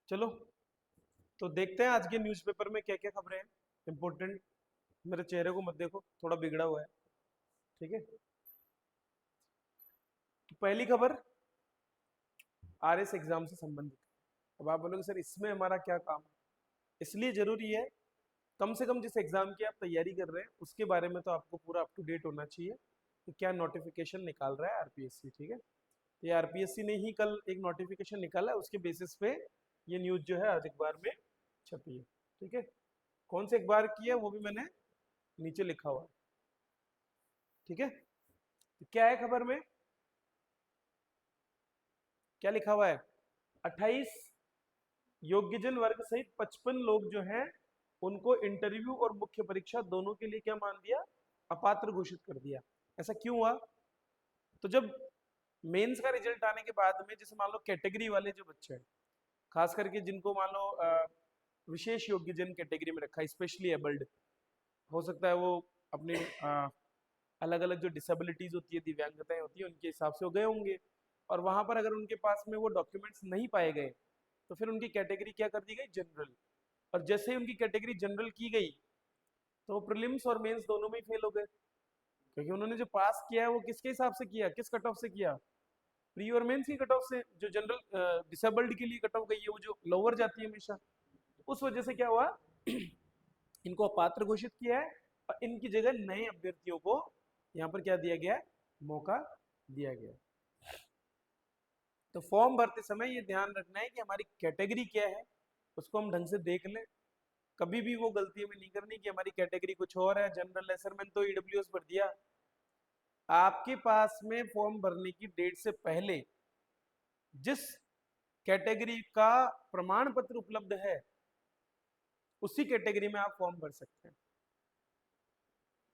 चलो, तो देखते हैं आज के न्यूज़पेपर में क्या क्या खबरें हैं इंपॉर्टेंट। मेरे चेहरे को मत देखो, थोड़ा बिगड़ा हुआ है। ठीक है, तो पहली खबर आरएस एग्जाम से संबंधित। अब आप बोलोगे सर इसमें हमारा क्या काम है? इसलिए जरूरी है, कम से कम जिस एग्जाम की आप तैयारी कर रहे हैं उसके बारे में तो आपको पूरा अप टू डेट होना चाहिए कि क्या नोटिफिकेशन निकाल रहा है आरपीएससी। ठीक है, तो ये आरपीएससी ने ही कल एक नोटिफिकेशन निकाला है, उसके बेसिस पे ये न्यूज़ जो है आज अखबार में छपी है। ठीक है, कौन से अखबार की है वो भी मैंने नीचे लिखा हुआ है। ठीक है, तो क्या है खबर में, क्या लिखा हुआ है? 28 योग्यजन वर्ग सहित 55 लोग जो हैं उनको इंटरव्यू और मुख्य परीक्षा दोनों के लिए क्या मान दिया? अपात्र घोषित कर दिया। ऐसा क्यों हुआ? तो जब मेंस का रिजल्ट आने के बाद में, जैसे मान लो कैटेगरी वाले जो बच्चे हैं, खास करके जिनको मान लो विशेष योग्यजन कैटेगरी में रखा है, स्पेशली एबल्ड, हो सकता है वो अपने अलग अलग जो डिसेबिलिटीज होती है, दिव्यांगताएं होती है, उनके हिसाब से वो गए होंगे। और वहां पर अगर उनके पास में वो डॉक्यूमेंट्स नहीं पाए गए तो फिर उनकी कैटेगरी क्या कर दी गई? जनरल। और जैसे ही उनकी कैटेगरी जनरल की गई तो वो प्रीलिम्स और मेंस दोनों में ही फेल हो गए, क्योंकि उन्होंने जो पास किया है वो किसके हिसाब से किया, किस कट ऑफ से किया? प्री और मेंस की कट ऑफ से। जो जनरल डिसेबल्ड के लिए कट ऑफ गई है वो जो लोअर जाती है हमेशा। उस वजह से क्या हुआ, इनको अपात्र घोषित किया है और इनकी जगह नए अभ्यर्थियों को यहाँ पर क्या दिया गया है? मौका दिया गया है। तो फॉर्म भरते समय ये ध्यान रखना है कि हमारी कैटेगरी क्या है, उसको हम ढंग से देख लें। कभी भी वो गलती हमें नहीं करनी कि हमारी कैटेगरी कुछ और है, जनरल है, सर मैंने तो ईडब्ल्यूएस भर दिया। आपके पास में फॉर्म भरने की डेट से पहले जिस कैटेगरी का प्रमाण पत्र उपलब्ध है उसी कैटेगरी में आप फॉर्म भर सकते हैं।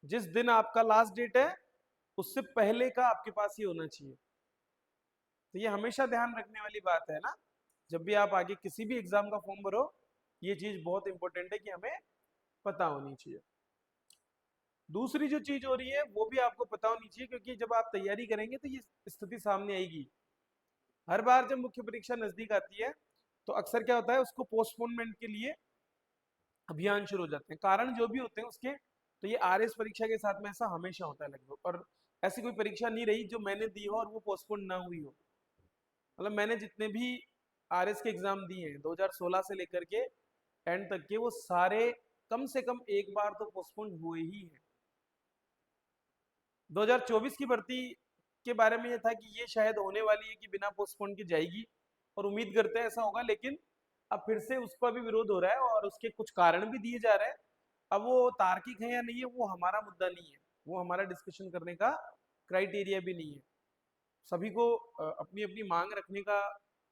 जिस दिन आपका लास्ट डेट है उससे पहले का आपके पास ही होना चाहिए। तो ये हमेशा ध्यान रखने वाली बात है ना, जब भी आप आगे किसी भी एग्जाम का फॉर्म भरो, ये चीज बहुत इंपॉर्टेंट है कि हमें पता होनी चाहिए। दूसरी जो चीज हो रही है वो भी आपको पता होनी चाहिए, क्योंकि जब आप तैयारी करेंगे तो ये स्थिति सामने आएगी। हर बार जब मुख्य परीक्षा नजदीक आती है तो अक्सर क्या होता है, उसको पोस्टपोनमेंट के लिए अभियान शुरू हो जाते हैं, कारण जो भी होते हैं उसके। तो ये आरएस परीक्षा के साथ में ऐसा हमेशा होता है लगभग, और ऐसी कोई परीक्षा नहीं रही जो मैंने दी हो और वो पोस्टपोन ना हुई हो। मतलब मैंने जितने भी आरएस के एग्जाम दिए हैं 2016 से लेकर के एंड तक के, वो सारे कम से कम एक बार तो पोस्टपोन हुए ही हैं। 2024 की भर्ती के बारे में ये था कि ये शायद होने वाली है कि बिना पोस्टपोन की जाएगी, और उम्मीद करते हैं ऐसा होगा, लेकिन अब फिर से उसका भी विरोध हो रहा है और उसके कुछ कारण भी दिए जा रहे हैं। अब वो तार्किक है या नहीं है वो हमारा मुद्दा नहीं है, वो हमारा डिस्कशन करने का क्राइटेरिया भी नहीं है। सभी को अपनी अपनी मांग रखने का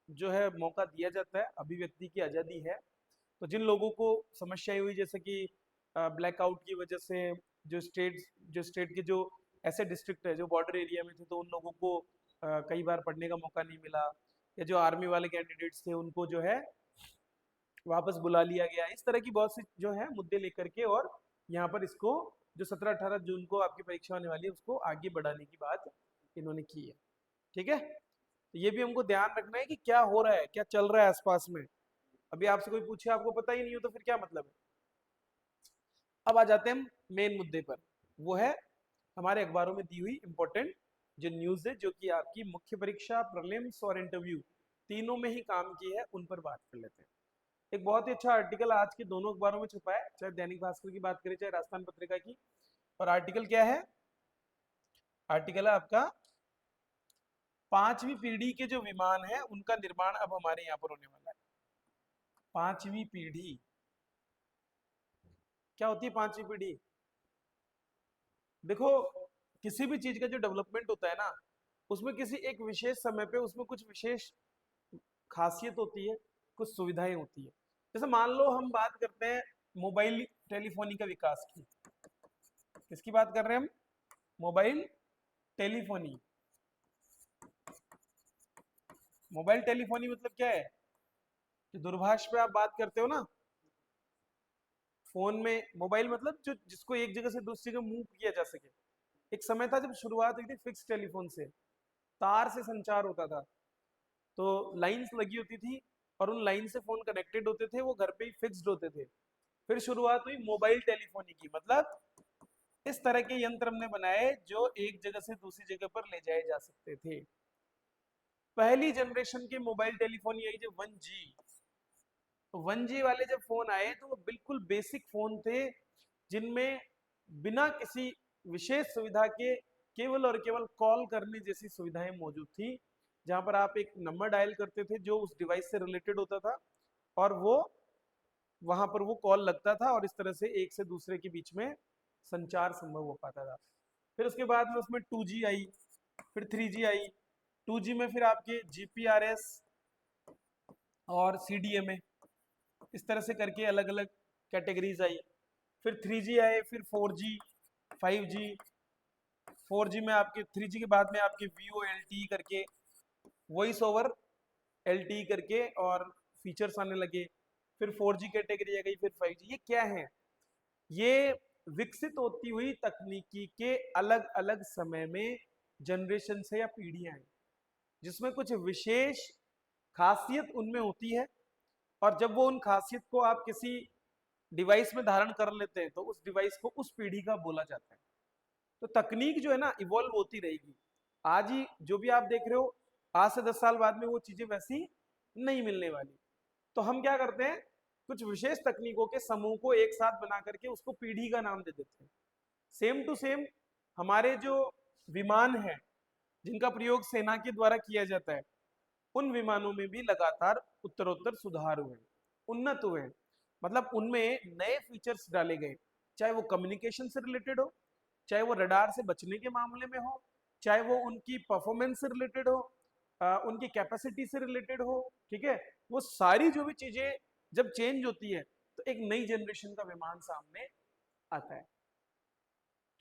जो है मौका दिया जाता है, अभिव्यक्ति की आज़ादी है। तो जिन लोगों को समस्याएं हुई, जैसे कि ब्लैकआउट की वजह से जो स्टेट के जो ऐसे डिस्ट्रिक्ट है जो बॉर्डर एरिया में थे, तो उन लोगों को कई बार पढ़ने का मौका नहीं मिला, या जो आर्मी वाले कैंडिडेट्स थे उनको जो है वापस बुला लिया गया। इस तरह की बहुत सी जो है मुद्दे लेकर के, और यहाँ पर इसको जो 17-18 जून को आपकी परीक्षा होने वाली है उसको आगे बढ़ाने की बात इन्होंने की है। ठीक है, तो ये भी हमको ध्यान रखना है कि क्या हो रहा है, क्या चल रहा है आसपास में। अभी आपसे कोई पूछे आपको पता ही नहीं हो तो फिर क्या मतलब है। अब आ जाते हैं मेन मुद्दे पर, वो है हमारे अखबारों में दी हुई इंपॉर्टेंट जो न्यूज़ है, जो कि आपकी मुख्य परीक्षा, प्रीलिम्स और इंटरव्यू तीनों में ही काम की है, उन पर बात कर लेते हैं। एक बहुत ही अच्छा आर्टिकल आज के दोनों अखबारों में छपा है, चाहे दैनिक भास्कर की बात करें चाहे राजस्थान पत्रिका की। और आर्टिकल क्या है? आर्टिकल है आपका, पांचवी पीढ़ी के जो विमान है उनका निर्माण अब हमारे यहाँ पर होने वाला है। पांचवी पीढ़ी क्या होती है? पांचवी पीढ़ी, देखो, किसी भी चीज का जो डेवलपमेंट होता है ना, उसमें किसी एक विशेष समय पे उसमें कुछ विशेष खासियत होती है, कुछ सुविधाएं होती है। जैसे मान लो हम बात करते हैं मोबाइल टेलीफोनी का विकास की। किसकी बात कर रहे हैं हम? Mobile telephony. मोबाइल टेलीफोनी मतलब क्या है? जो दूरभाष पे आप बात करते हो ना, फोन में मोबाइल मतलब जो जिसको एक जगह से दूसरी जगह मूव किया जा सके। एक समय था जब शुरुआत हुई थी फिक्स टेलीफोन से, तार से संचार होता था, तो लाइंस लगी होती थी, और उन लाइन से फोन कनेक्टेड होते थे, वो घर पे ही फिक्स्ड होते थे। फिर शुरुआत हुई मोबाइल टेलीफोनी की, मतलब इस तरह के यंत्र हमने बनाए जो एक जगह से दूसरी जगह पर ले जाए जा सकते थे। पहली जनरेशन के मोबाइल टेलीफोनी आई जो 1G। तो 1G वाले जब फोन आए तो वो बिल्कुल बेसिक फोन थे, जिनमें बिना किसी विशेष सुविधा के केवल और केवल कॉल करने जैसी सुविधाएं मौजूद थी, जहां पर आप एक नंबर डायल करते थे जो उस डिवाइस से रिलेटेड होता था, और वो वहां पर वो कॉल लगता था, और इस तरह से एक से दूसरे के बीच में संचार संभव हो पाता था। फिर उसके बाद में उसमें 2G आई, फिर 3G आई। 2G में फिर आपके GPRS और CDMA, इस तरह से करके अलग अलग कैटेगरीज आई। फिर 3G आए, फिर 4G, 5G। 4G में आपके 3G के बाद में आपके VoLTE करके, वॉइस ओवर LTE करके और फीचर्स आने लगे। फिर 4G कैटेगरी आ गई, फिर 5G। ये क्या है? ये विकसित होती हुई तकनीकी के अलग अलग समय में जनरेशन से या पीढ़ियां हैं, जिसमें कुछ विशेष खासियत उनमें होती है, और जब वो उन खासियत को आप किसी डिवाइस में धारण कर लेते हैं तो उस डिवाइस को उस पीढ़ी का बोला जाता है। तो तकनीक जो है ना इवॉल्व होती रहेगी। आज ही जो भी आप देख रहे हो, आज से 10 साल बाद में वो चीजें वैसी नहीं मिलने वाली। तो हम क्या करते हैं, कुछ विशेष तकनीकों के समूह को एक साथ बना करके उसको पीढ़ी का नाम दे देते हैं। सेम टू सेम हमारे जो विमान हैं, जिनका प्रयोग सेना के द्वारा किया जाता है, उन विमानों में भी लगातार उत्तरोत्तर सुधार हुए, उन्नत हुए। मतलब उनमें नए फीचर्स डाले गए, चाहे वो कम्युनिकेशन से रिलेटेड हो, चाहे वो रडार से बचने के मामले में हो, चाहे वो उनकी परफॉर्मेंस से रिलेटेड हो, उनकी कैपेसिटी से रिलेटेड हो। ठीक है, वो सारी जो भी चीजें जब चेंज होती है तो एक नई जनरेशन का विमान सामने आता है।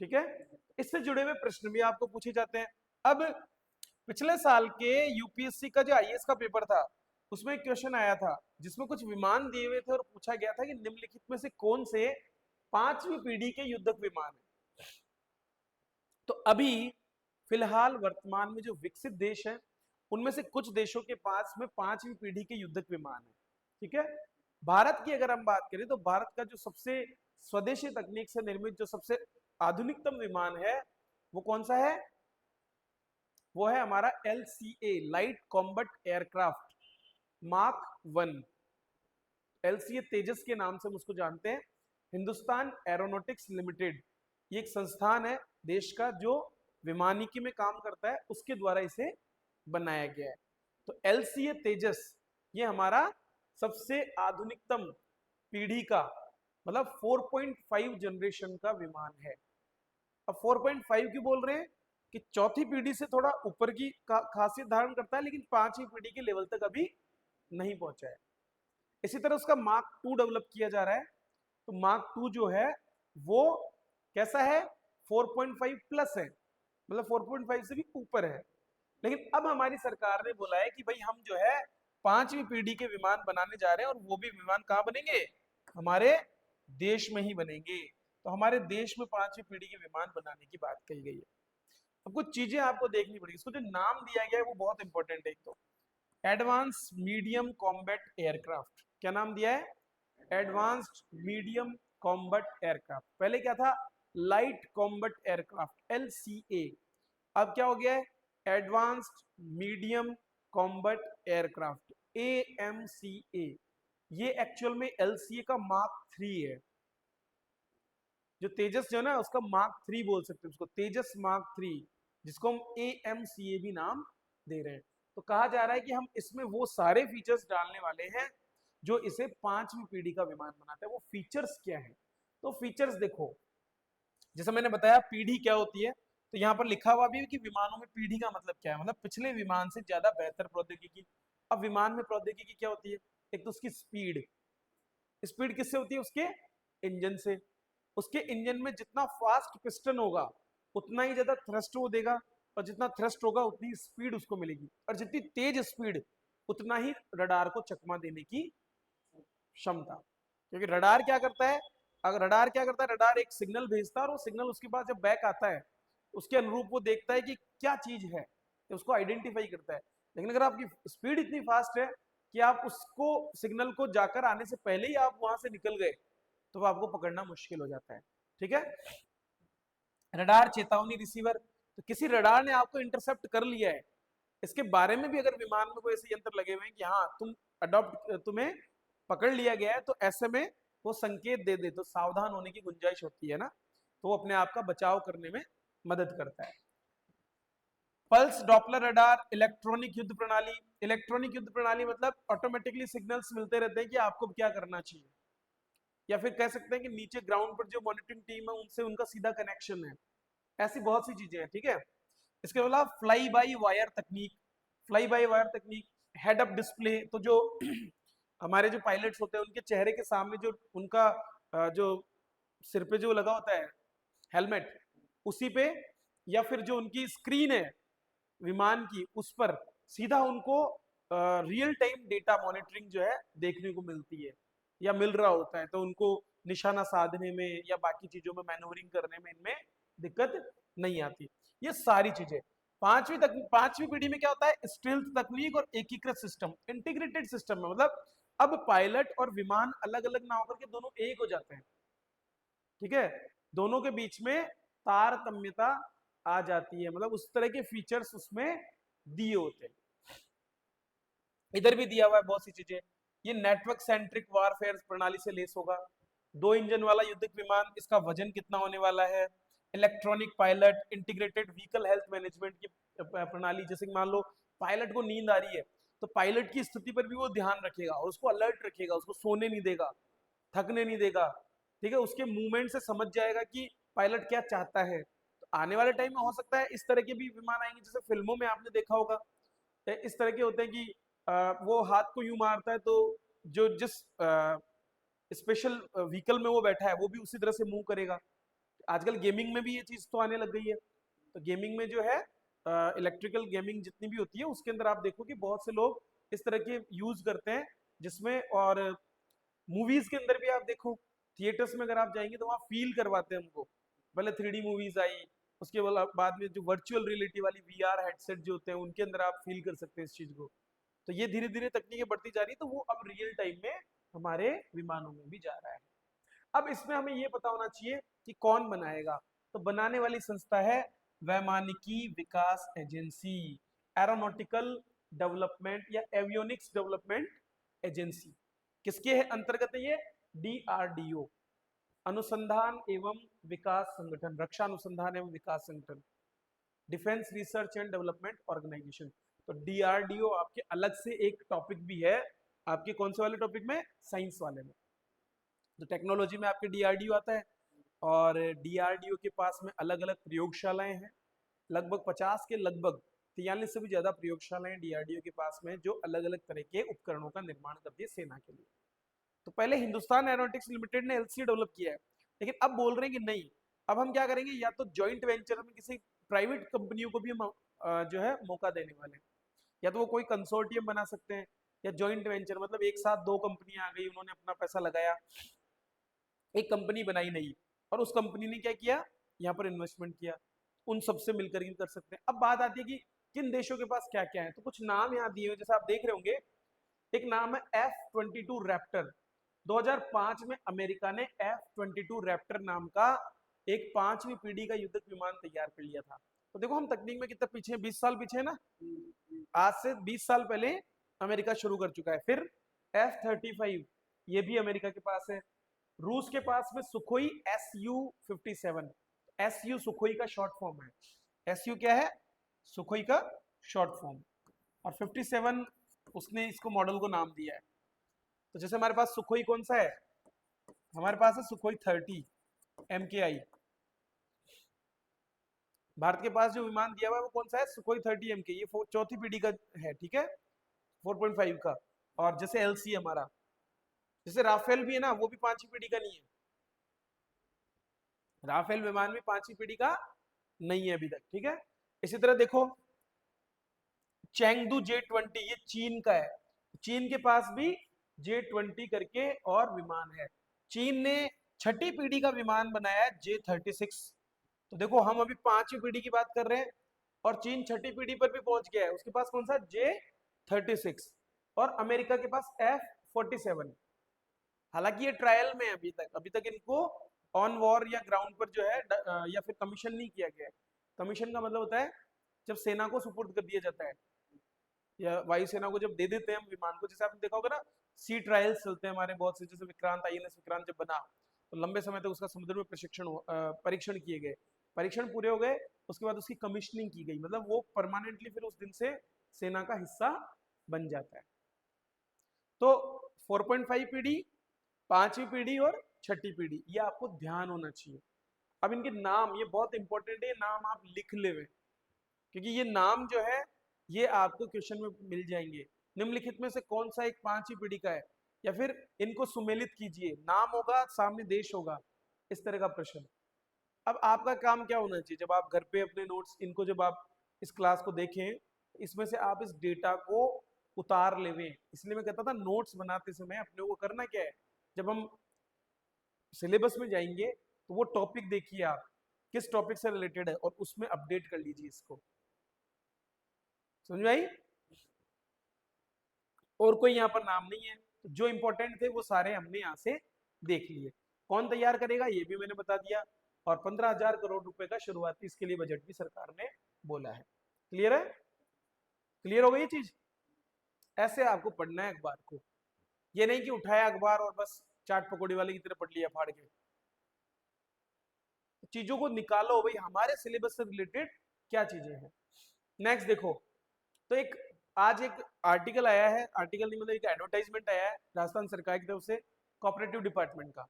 ठीक है, इससे जुड़े हुए प्रश्न भी आपको पूछे जाते हैं। अब पिछले साल के यूपीएससी का जो आईएएस का पेपर था, उसमें एक क्वेश्चन आया था जिसमें कुछ विमान दिए हुए थे और पूछा गया था कि निम्नलिखित में से कौन से 5वीं पीढ़ी के युद्धक विमान है। तो अभी फिलहाल वर्तमान में जो विकसित देश है, उनमें से कुछ देशों के पास में 5वीं पीढ़ी के युद्धक विमान है। ठीक है, भारत की अगर हम बात करें तो भारत का जो सबसे स्वदेशी तकनीक से निर्मित जो सबसे आधुनिकतम विमान है, वो कौन सा है? वो है हमारा LCA, light combat aircraft mark 1। LCA तेजस के नाम से हम उसको जानते हैं। हिंदुस्तान एरोनॉटिक्स लिमिटेड, ये एक संस्थान है देश का जो विमानिकी में काम करता है, उसके द्वारा इसे बनाया गया है। तो LCA तेजस ये हमारा सबसे आधुनिकतम पीढ़ी का, मतलब 4.5 जनरेशन का विमान है। अब 4.5 क्यों बोल रहे हैं? कि चौथी पीढ़ी से थोड़ा ऊपर की खासियत धारण करता है, लेकिन 5वीं पीढ़ी के लेवल तक अभी नहीं पहुंचा है। इसी तरह उसका मार्क 2 डेवलप किया जा रहा है। तो मार्क 2 जो है वो कैसा है? 4.5 प्लस है, मतलब 4.5 से भी ऊपर है। लेकिन अब हमारी सरकार ने बोला है कि भाई हम जो है 5वीं पीढ़ी के विमान बनाने जा रहे हैं, और वो भी विमान कहाँ बनेंगे? हमारे देश में ही बनेंगे। तो हमारे देश में 5वीं पीढ़ी के विमान बनाने की बात कही गई है। अब कुछ चीजें आपको देखनी पड़ेगी। इसको जो नाम दिया गया है वो बहुत इंपॉर्टेंट है। एक तो एडवांस मीडियम कॉम्बैट एयरक्राफ्ट, क्या नाम दिया है? Advanced medium combat aircraft. पहले क्या था? Light combat aircraft, LCA। अब क्या हो गया है? Advanced medium combat aircraft, AMCA। ये एक्चुअल में LCA का मार्क 3 है। जो तेजस जो है ना, उसका मार्क 3 बोल सकते हैं उसको, तेजस मार्क 3, जिसको हम AMCA भी नाम दे रहे हैं। तो कहा जा रहा है कि हम इसमें वो सारे फीचर्स डालने वाले हैं जो इसे 5वीं पीढ़ी का विमान बनाता है। वो फीचर्स क्या है? तो फीचर्स देखो, जैसा मैंने बताया पीढ़ी क्या होती है, तो यहाँ पर लिखा हुआ भी है कि विमानों में पीढ़ी का मतलब क्या है, मतलब पिछले विमान से ज्यादा बेहतर प्रौद्योगिकी। अब विमान में प्रौद्योगिकी क्या होती है? एक तो उसकी स्पीड। स्पीड किससे होती है? उसके इंजन से। उसके इंजन में जितना फास्ट पिस्टन होगा उतना ही ज्यादा थ्रस्ट वो देगा, और जितना थ्रस्ट होगा उतनी स्पीड उसको मिलेगी, और जितनी तेज स्पीड उतना ही रडार को चकमा देने की क्षमता। क्योंकि रडार क्या करता है? अगर रडार क्या करता है, रडार एक सिग्नल भेजता है, और वो सिग्नल उसके पास जब बैक आता है उसके अनुरूप वो देखता है कि क्या चीज है, तो उसको आइडेंटिफाई करता है। लेकिन अगर आपकी स्पीड इतनी फास्ट है कि आप उसको सिग्नल को जाकर आने से पहले ही आप वहां से निकल गए तो वो आपको पकड़ना मुश्किल हो जाता है। ठीक है। रडार चेतावनी रिसीवर, तो किसी रडार ने आपको इंटरसेप्ट कर लिया है, इसके बारे में भी अगर विमान में कोई ऐसे यंत्र लगे हुए हैं कि हाँ तुम्हें पकड़ लिया गया है, तो ऐसे में वो संकेत दे दे तो सावधान होने की गुंजाइश होती है ना, तो वो अपने आप का बचाव करने में मदद करता है। पल्स डॉपलर रडार, इलेक्ट्रॉनिक युद्ध प्रणाली। इलेक्ट्रॉनिक युद्ध प्रणाली मतलब ऑटोमेटिकली सिग्नल्स मिलते रहते हैं कि आपको क्या करना चाहिए, या फिर कह सकते हैं कि नीचे ग्राउंड पर जो मॉनिटरिंग टीम है उनसे उनका सीधा कनेक्शन है। ऐसी बहुत सी चीजें हैं। ठीक है। इसके अलावा फ्लाई बाई वायर तकनीक। फ्लाई बाई वायर तकनीक, हेड अप डिस्प्ले, तो जो हमारे जो पायलट्स होते हैं उनके चेहरे के सामने जो उनका जो सिर पे जो लगा होता है हेलमेट, उसी पे या फिर जो उनकी स्क्रीन है विमान की, उस पर सीधा उनको रियल टाइम डेटा मॉनिटरिंग जो है देखने को मिलती है या मिल रहा होता है, तो उनको निशाना साधने में या बाकी चीजों में मैनूवरिंग करने में इनमें दिक्कत नहीं आती। ये सारी चीजें पांचवी पीढ़ी में क्या होता है, स्टील्थ तकनीक और एकीकृत सिस्टम, इंटीग्रेटेड सिस्टम में मतलब अब पायलट और विमान अलग अलग ना होकर के दोनों एक हो जाते हैं। ठीक है। दोनों के बीच में तारतम्यता आ जाती है, मतलब उस तरह के फीचर्स उसमें दिए होते हैं। इधर भी दिया हुआ है बहुत सी चीजें। ये नेटवर्क सेंट्रिक वारफेयर प्रणाली से लेस होगा। 2 इंजन वाला युद्धक विमान, इसका वजन कितना होने वाला है। Electronic pilot, integrated vehicle health management की प्रणाली, जैसे कि मान लो पायलट को नींद आ रही है तो पायलट की स्थिति पर भी वो ध्यान रखेगा और उसको अलर्ट रखेगा, उसको सोने नहीं देगा, थकने नहीं देगा। ठीक है। उसके मूवमेंट से समझ जाएगा कि पायलट क्या चाहता है। तो आने वाले टाइम में हो सकता है इस तरह के भी विमान आएंगे, जैसे फिल्मों में आपने देखा होगा इस तरह के होते हैं कि वो हाथ को यूं मारता है तो जो जिस स्पेशल व्हीकल में वो बैठा है वो भी उसी तरह से मूव करेगा। आजकल गेमिंग में भी ये चीज तो आने लग गई है। तो गेमिंग में जो है इलेक्ट्रिकल गेमिंग जितनी भी होती है उसके अंदर आप देखो कि बहुत से लोग इस तरह के यूज करते हैं, जिसमें और मूवीज के अंदर भी आप देखो, थिएटर्स में अगर आप जाएंगे तो वहाँ फील करवाते हैं हमको। पहले 3D मूवीज आई, उसके बाद में जो वर्चुअल रियलिटी वाली VR हेडसेट जो होते हैं उनके अंदर आप फील कर सकते हैं इस चीज को। तो ये धीरे धीरे तकनीकें बढ़ती जा रही है, तो वो अब रियल टाइम में हमारे विमानों में भी जा रहा है। अब इसमें हमें ये पता होना चाहिए कि कौन बनाएगा। तो बनाने वाली संस्था है वैमानिकी विकास एजेंसी, एरोनॉटिकल डेवलपमेंट या एवियोनिक्स डेवलपमेंट एजेंसी। किसके है अंतर्गत है ये, DRDO, अनुसंधान एवं विकास संगठन, रक्षा अनुसंधान एवं विकास संगठन, defence research and development organisation. तो DRDO आपके अलग से एक टॉपिक भी है आपके कौन से वाले टॉपिक में, साइंस वाले में। तो टेक्नोलॉजी में आपके DRDO आता है, और DRDO के पास में अलग अलग प्रयोगशालाएं हैं, लगभग 50 के लगभग 43 से भी ज्यादा प्रयोगशालाएं DRDO के पास में, जो अलग अलग तरह के उपकरणों का निर्माण करती है सेना के लिए। तो पहले हिंदुस्तान एरोनॉटिक्स लिमिटेड ने LC डेवलप किया है, लेकिन अब बोल रहे हैं कि नहीं, अब हम क्या करेंगे, या तो जॉइंट वेंचर में किसी प्राइवेट कंपनियों को भी हम जो है मौका देने वाले हैं, या तो वो कोई कंसोर्टियम बना सकते हैं, या जॉइंट वेंचर मतलब एक साथ दो कंपनियां आ गई, उन्होंने अपना पैसा लगाया, एक कंपनी बनाई नहीं, और उस कंपनी ने क्या किया, यहाँ पर इन्वेस्टमेंट किया, उन सबसे मिलकर कर सकते हैं। अब बात आती है कि किन देशों के पास क्या क्या है, तो कुछ नाम यहाँ दिए हुए जैसे आप देख रहे होंगे। एक नाम है F-22 रैप्टर। 2005 में अमेरिका ने F-22 रैप्टर नाम का एक 5वीं पीढ़ी का युद्धक विमान तैयार कर लिया था। तो देखो हम तकनीक में कितने पीछे हैं, 20 साल पीछे है ना। आज से 20 साल पहले अमेरिका शुरू कर चुका है। फिर F-35 ये भी अमेरिका के पास है। रूस के पास में सुखोई Su-57, SU सुखोई का शॉर्ट फॉर्म है। SU क्या है, सुखोई का शॉर्ट फॉर्म, और 57 उसने इसको मॉडल को नाम दिया है। तो जैसे हमारे पास सुखोई कौन सा है, हमारे पास है सुखोई 30 MKI। भारत के पास जो विमान दिया हुआ है वो कौन सा है, सुखोई 30 MK, ये चौथी पीढ़ी का है। ठीक है, 4.5 का। और जैसे LC हमारा, जैसे राफेल भी है ना, वो भी 5वीं पीढ़ी का नहीं है। राफेल विमान भी 5वीं पीढ़ी का नहीं है अभी तक। ठीक है। इसी तरह देखो चेंगडू J-20, ये चीन का है। चीन के पास भी J-20 करके और विमान है। चीन ने छठी पीढ़ी का विमान बनाया है J-36। तो देखो हम अभी 5वीं पीढ़ी की बात कर रहे हैं और चीन छठी पीढ़ी पर भी पहुंच गया है, उसके पास कौन सा J-36। और अमेरिका के पास F-47। हालांकि ये ट्रायल में है अभी तक इनको ऑन वॉर या ग्राउंड पर जो है या फिर कमीशन नहीं किया गया है। कमीशन का मतलब होता है जब सेना को सुपुर्द कर दिया जाता है या वायुसेना को जब दे देते हैं हम विमान को, जैसे आपने देखा होगा ना सी ट्रायल्स चलते हैं हमारे बहुत से, जैसे विक्रांत INS विक्रांत जब बना तो लंबे समय तक उसका समुद्र में परीक्षण किए गए, परीक्षण पूरे हो गए, उसके बाद उसकी कमीशनिंग की गई, मतलब वो परमानेंटली फिर उस दिन से सेना का हिस्सा बन जाता है। तो 4.5 पीढ़ी, 5वीं पीढ़ी और 6ठी पीढ़ी, ये आपको ध्यान होना चाहिए। अब इनके नाम ये बहुत इंपॉर्टेंट है, नाम आप लिख ले, क्योंकि ये नाम जो है ये आपको क्वेश्चन में मिल जाएंगे। निम्नलिखित में से कौन सा एक 5वीं पीढ़ी का है, या फिर इनको सुमेलित कीजिए, नाम होगा सामने देश होगा, इस तरह का प्रश्न। अब आपका काम क्या होना चाहिए, जब आप घर पे अपने नोट्स इनको जब आप इस क्लास को देखें, इसमें से आप इस डेटा को उतार लेवें। इसलिए मैं कहता था नोट्स बनाते समय अपने को करना क्या है, जब हम सिलेबस में जाएंगे तो वो टॉपिक देखिए आप किस टॉपिक से रिलेटेड है और उसमें अपडेट कर लीजिए इसको। समझ में आई? और कोई यहाँ पर नाम नहीं है, तो जो इंपॉर्टेंट थे वो सारे हमने यहाँ से देख लिए। कौन तैयार करेगा ये भी मैंने बता दिया, और 15,000 करोड़ रुपए का शुरुआती इसके लिए बजट भी सरकार ने बोला है। क्लियर है? क्लियर हो गई ये चीज? ऐसे आपको पढ़ना है अखबार को, ये नहीं कि उठाया अखबार और बस चाट पकौड़ी वाले की तरह पढ़ लिया फाड़ के। चीजों को निकालो भाई, हमारे सिलेबस से रिलेटेड क्या चीजें हैं। नेक्स्ट देखो, तो एक आज एक आर्टिकल आया है, आर्टिकल नहीं मतलब एक एडवर्टाइजमेंट आया है राजस्थान सरकार की तरफ से कोऑपरेटिव डिपार्टमेंट का।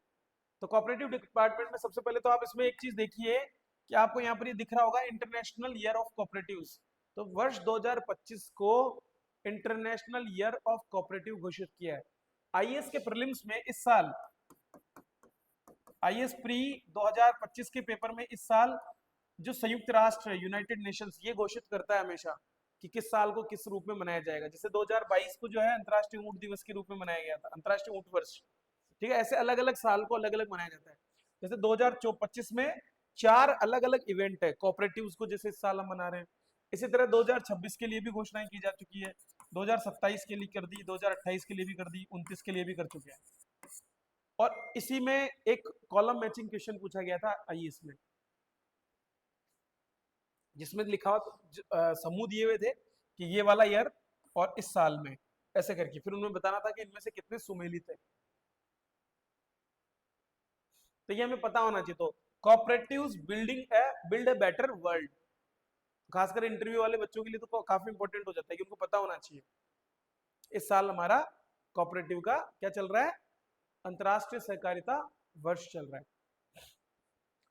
तो कोऑपरेटिव डिपार्टमेंट में सबसे पहले तो आप इसमें एक चीज देखिए कि आपको यहाँ पर ये दिख रहा होगा इंटरनेशनल ईयर ऑफ कोऑपरेटिव्स। तो वर्ष 2025 को इंटरनेशनल ईयर ऑफ कोऑपरेटिव घोषित किया है। IAS के प्रीलिम्स में इस साल, IAS प्री 2025 के पेपर में इस साल जो संयुक्त राष्ट्र यूनाइटेड नेशंस ये घोषित करता है हमेशा कि किस साल को किस रूप में मनाया जाएगा। जैसे 2022 को जो है अंतर्राष्ट्रीय ऊंट दिवस के रूप में मनाया गया था, अंतर्राष्ट्रीय ऊंट वर्ष, ठीक है। ऐसे अलग अलग साल को अलग अलग मनाया जाता है। जैसे 2025 में 4 अलग अलग इवेंट है कोऑपरेटिव्स को, जैसे इस साल हम मना रहे हैं। इसी तरह 2026 के लिए भी घोषणाएं की जा चुकी है, 2027 के लिए कर दी, 2028 के लिए भी कर दी, 29 के लिए भी कर चुके हैं। और इसी में एक कॉलम मैचिंग क्वेश्चन पूछा गया था IAS में, जिसमें लिखा हुआ समूह दिए हुए थे कि ये वाला ईयर और इस साल में ऐसे करके, फिर उन्होंने बताना था कि इनमें से कितने सुमेलित है। तो ये हमें पता होना चाहिए। तो cooperatives build a better world, खासकर इंटरव्यू वाले बच्चों के लिए तो काफी इंपॉर्टेंट हो जाता है कि उनको पता होना चाहिए। इस साल हमारा कोऑपरेटिव का क्या चल रहा है, अंतरराष्ट्रीय सहकारिता वर्ष चल रहा है।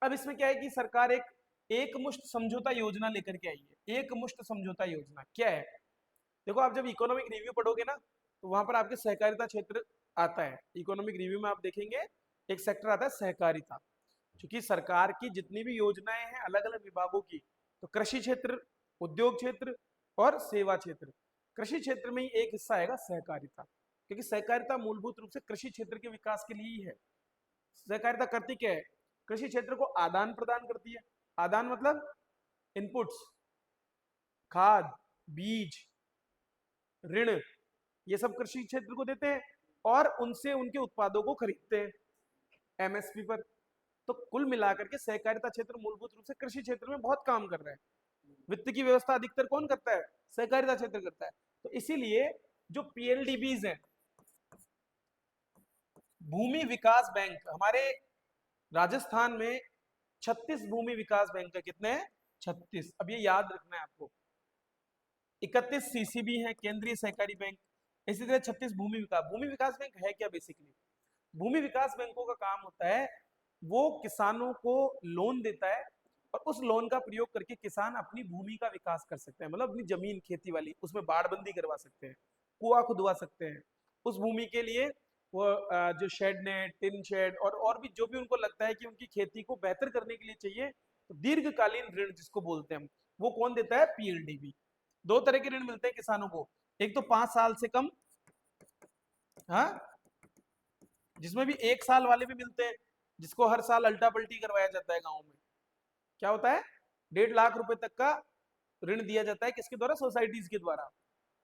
अब इसमें क्या है कि सरकार एक मुश्त समझौता योजना लेकर के आई है। एक मुश्त समझौता योजना क्या है? देखो, आप जब इकोनॉमिक रिव्यू पढ़ोगे ना तो वहां पर आपके सहकारिता क्षेत्र आता है। इकोनॉमिक रिव्यू में आप देखेंगे एक सेक्टर आता है सहकारिता, क्योंकि सरकार की जितनी भी योजनाएं हैं अलग अलग विभागों की, तो कृषि क्षेत्र, उद्योग क्षेत्र और सेवा क्षेत्र, कृषि क्षेत्र में ही एक हिस्सा आएगा सहकारिता, क्योंकि सहकारिता मूलभूत रूप से कृषि क्षेत्र के विकास के लिए ही है। सहकारिता करती क्या है? कृषि क्षेत्र को आदान प्रदान करती है। आदान मतलब इनपुट्स, खाद, बीज, ऋण, ये सब कृषि क्षेत्र को देते हैं और उनसे उनके उत्पादों को खरीदते हैं MSP पर। तो कुल मिलाकर के सहकारिता क्षेत्र मूलभूत रूप से कृषि क्षेत्र में बहुत काम कर रहा है। वित्त की व्यवस्था अधिकतर कौन करता है? सहकारिता क्षेत्र करता है। तो इसीलिए जो PLDBs हैं, भूमि विकास बैंक, हमारे राजस्थान में 36 भूमि विकास बैंक है। कितने हैं? 36। अब ये याद रखना है आपको। 31 CCB है, केंद्रीय सहकारी बैंक। इसी तरह 36 भूमि विकास बैंक है क्या? बेसिकली भूमि विकास बैंकों का काम होता है वो किसानों को लोन देता है और उस लोन का प्रयोग करके किसान अपनी भूमि का विकास कर सकते हैं, मतलब अपनी जमीन खेती वाली, उसमें बाड़बंदी करवा सकते हैं, कुआं खुदवा सकते हैं। उस भूमि के लिए वो जो शेड नेट, टिन शेड और भी जो भी उनको लगता है कि उनकी खेती को बेहतर करने के लिए चाहिए, तो दीर्घकालीन ऋण जिसको बोलते हैं हम, वो कौन देता है? PLDB। 2 तरह के ऋण मिलते हैं किसानों को, एक तो 5 साल से कम, हाँ, जिसमें भी 1 साल वाले भी मिलते हैं, जिसको हर साल अल्टा पल्टी करवाया जाता है गाँव में। क्या होता है? 1.5 लाख रुपए तक का ऋण दिया जाता है, किसके द्वारा? सोसाइटीज के द्वारा।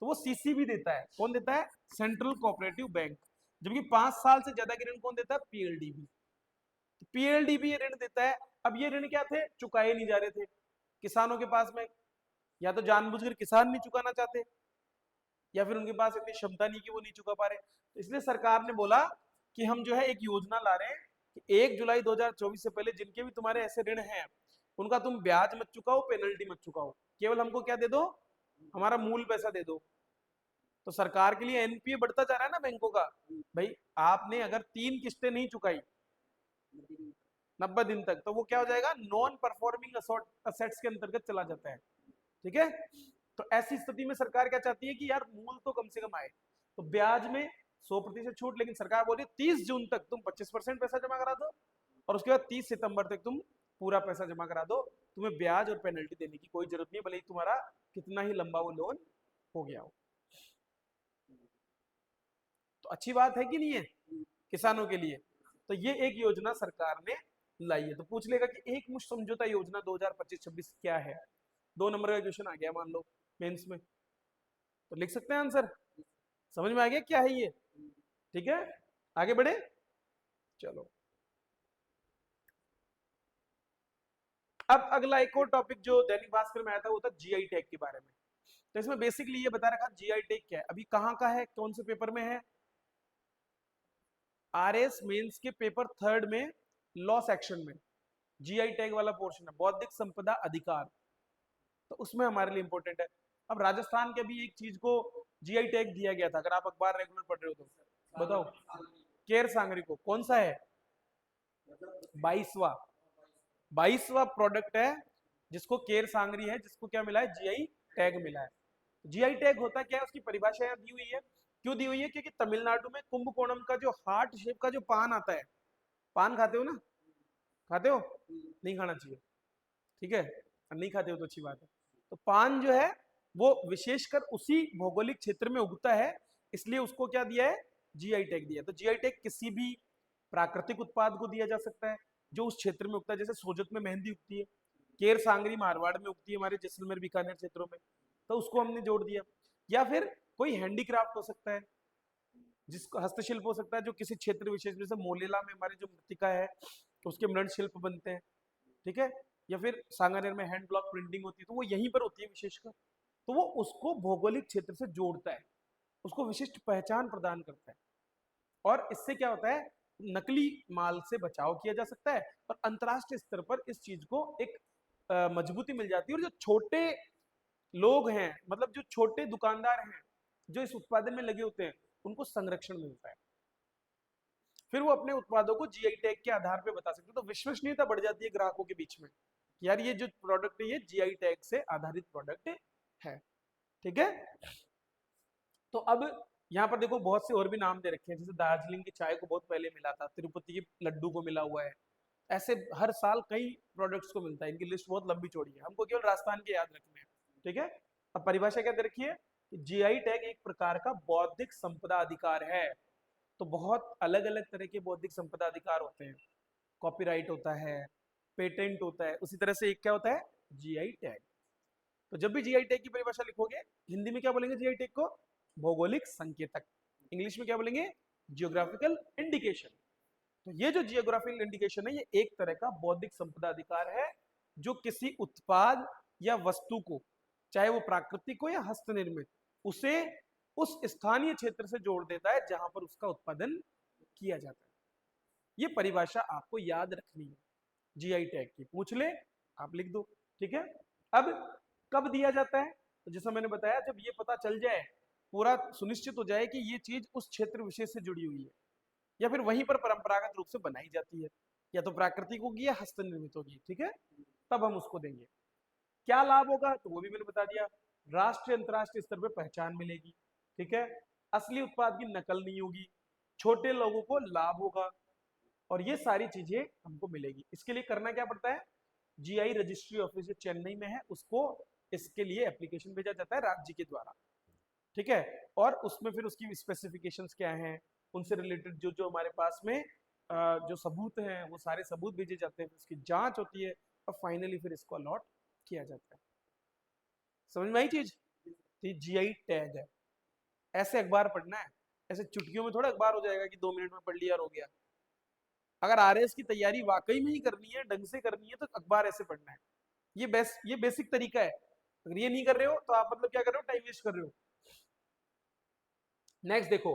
तो वो सीसीबी देता है। कौन देता है? Central cooperative bank. जबकि 5 साल से ज्यादा के ऋण कौन देता है? पीएलडीबी। तो पीएलडीबी ये ऋण देता है। अब ये ऋण क्या थे? चुकाए नहीं जा रहे थे किसानों के पास में, या तो जानबूझकर किसान नहीं चुकाना चाहते, या फिर उनके पास इतनी क्षमता नहीं कि वो नहीं चुका पा रहे। तो इसलिए सरकार ने बोला कि हम जो है एक योजना ला रहे हैं कि 1 जुलाई 2024 से पहले जिनके भी तुम्हारे ऐसे ऋण हैं उनका तुम ब्याज मत चुकाओ, पेनल्टी मत चुकाओ, केवल हमको क्या दे दो? हमारा मूल पैसा दे दो। तो सरकार के लिए एनपीए बढ़ता जा रहा है ना बैंकों का। भाई आपने अगर 3 किस्तें नहीं चुकाई 90 दिन तक, तो वो क्या हो जाएगा? नॉन परफॉर्मिंग असेट्स के अंतर्गत चला जाता है। ठीक है। तो ऐसी स्थिति में सरकार क्या चाहती है कि यार मूल तो कम से कम आए। तो ब्याज में 100% छूट, लेकिन सरकार बोल रही है 30 जून तक तुम 25% पैसा जमा करा दो, और उसके बाद 30 सितंबर तक तुम पूरा पैसा जमा करा दो। तुम्हें ब्याज और पेनल्टी देने की कोई जरूरत नहीं, भले ही तुम्हारा कितना ही लंबा वो लोन हो गया हो। तो अच्छी बात है कि नहीं है किसानों के लिए? तो ये एक योजना सरकार ने लाई है। तो पूछ लेगा कि एक मुश्त समझौता योजना 2025-26 क्या है? 2 नंबर का क्वेश्चन आ गया मान लो मेंस में, तो लिख सकते हैं आंसर। समझ में आ गया क्या है ये? ठीक है, आगे बढ़े। चलो अब अगला एक और टॉपिक जो दैनिक भास्कर में आया था वो था जीआई टैग के बारे में। तो इसमें बेसिकली ये बता रखा जीआई टैग क्या है, अभी कहाँ का है, कौन से पेपर में है? आरएस मेंस के पेपर 3 में लॉ सेक्शन में जीआई टैग वाला पोर्शन है, बौद्धिक संपदा अधिकार। तो उसमें हमारे लिए इंपॉर्टेंट है। अब राजस्थान के भी एक चीज को जीआई टैग दिया गया था, अगर आप अखबार रेगुलर पढ़ रहे हो तो बताओ। केर सांगरी को कौन सा है? 22वां 22वां प्रोडक्ट है जिसको केर सांगरी है, जिसको क्या मिला है? जीआई टैग मिला है। जीआई टैग होता क्या है, उसकी परिभाषा यहाँ दी हुई है। क्यों दी हुई है? क्योंकि तमिलनाडु में कुंभकोणम का जो हार्ट शेप का जो पान आता है, पान खाते हो ना? खाते हो? नहीं खाना चाहिए, ठीक है, नहीं खाते हो तो अच्छी बात है। तो पान जो है वो विशेषकर उसी भौगोलिक क्षेत्र में उगता है, इसलिए उसको क्या दिया है? जीआई टैग दिया। तो जीआई टैग किसी भी प्राकृतिक उत्पाद को दिया जा सकता है जो उस क्षेत्र में उगता है। जैसे सोजत में मेहंदी उगती है, केर सांगरी मारवाड़ में उगती है, हमारे जैसलमेर बीकानेर क्षेत्रों में, तो उसको हमने जोड़ दिया। या फिर कोई हैंडीक्राफ्ट हो सकता है, जिसको हस्तशिल्प हो सकता है जो किसी क्षेत्र विशेष, जैसे मोलेला में हमारी जो मृतिका है उसके मृण शिल्प बनते हैं, ठीक है। या फिर सांगानेर में हैंड ब्लॉक प्रिंटिंग होती है, तो वो यहीं पर होती है विशेषकर। तो वो उसको भौगोलिक क्षेत्र से जोड़ता है, उसको विशिष्ट पहचान प्रदान करता है। और इससे क्या होता है? नकली माल से बचाव किया जा सकता है, और अंतरराष्ट्रीय स्तर पर इस चीज को एक मजबूती मिल जाती है। और जो छोटे लोग हैं, मतलब जो छोटे दुकानदार हैं जो इस उत्पादन में लगे होते हैं, उनको संरक्षण मिलता है। फिर वो अपने उत्पादों को जीआई टैग के आधार पे बता सकते हैं, तो विश्वसनीयता बढ़ जाती है ग्राहकों के बीच में कि यार ये जो प्रोडक्ट है ये जीआई टैग से आधारित प्रोडक्ट है। ठीक है। तो अब यहाँ पर देखो बहुत से और भी नाम दे रखे हैं, जैसे दार्जिलिंग की चाय को बहुत पहले मिला था, तिरुपति के लड्डू को मिला हुआ है। ऐसे हर साल कई प्रोडक्ट्स को मिलता है, इनकी लिस्ट बहुत लंबी चौड़ी है, हमको केवल राजस्थान के याद रखने हैं। ठीक है। अब परिभाषा क्या दे रखी है कि जीआई टैग एक प्रकार का बौद्धिक संपदा अधिकार है। तो बहुत अलग अलग तरह के बौद्धिक संपदा अधिकार होते हैं, कॉपीराइट होता है, पेटेंट होता है, उसी तरह से एक क्या होता है? GI tag. तो जब भी जीआई टैग की परिभाषा लिखोगे, हिंदी में क्या बोलेंगे जीआई टैग को? भौगोलिक संकेतक। इंग्लिश में क्या बोलेंगे? Geographical indication. तो ये जो जियोग्राफिकल इंडिकेशन है, ये एक तरह का बौद्धिक संपदा अधिकार है जो किसी उत्पाद या वस्तु को, चाहे वो प्राकृतिक हो या हस्तनिर्मित, उसे उस स्थानीय क्षेत्र से जोड़ देता है जहां पर उसका उत्पादन किया जाता है। ये परिभाषा आपको याद रखनी है जीआई टैग की, पूछ ले आप लिख दो। ठीक है। अब कब दिया जाता है? तो जैसा मैंने बताया, जब ये पता चल जाए, पूरा सुनिश्चित हो जाए कि ये चीज उस क्षेत्र विशेष से जुड़ी हुई है, या फिर वहीं पर परंपरागत रूप से बनाई जाती है, या तो प्राकृतिक होगी या हस्तनिर्मित होगी। ठीक है, तब हम उसको देंगे। क्या लाभ होगा? तो वो भी मैंने बता दिया। राष्ट्रीय अंतरराष्ट्रीय स्तर पर पहचान मिलेगी। ठीक है। असली उत्पाद की नकल नहीं होगी, छोटे लोगों को लाभ होगा, और ये सारी चीजें हमको मिलेगी। इसके लिए करना क्या पड़ता है? जीआई रजिस्ट्री ऑफिस जो चेन्नई में है, उसको इसके लिए एप्लीकेशन भेजा जाता है राज्य के द्वारा। ठीक है। और उसमें फिर उसकी स्पेसिफिकेशंस क्या हैं, उनसे रिलेटेड जो जो हमारे पास में जो सबूत हैं, वो सारे सबूत भेजे जाते हैं, उसकी जांच होती है, और फाइनली फिर इसको अलॉट किया जाता है। समझ में आई चीज? तो ये जीआई टैग है। ऐसे अखबार पढ़ना है, ऐसे चुटकियों में थोड़ा अखबार हो जाएगा कि 2 मिनट में पढ़ लिया और हो गया। अगर आरएएस की तैयारी वाकई में ही करनी है, ढंग से करनी है, तो अखबार ऐसे पढ़ना है। ये बेसिक तरीका है। अगर ये नहीं कर रहे हो तो आप मतलब क्या कर रहे हो, टाइम वेस्ट कर रहे हो। नेक्स्ट देखो,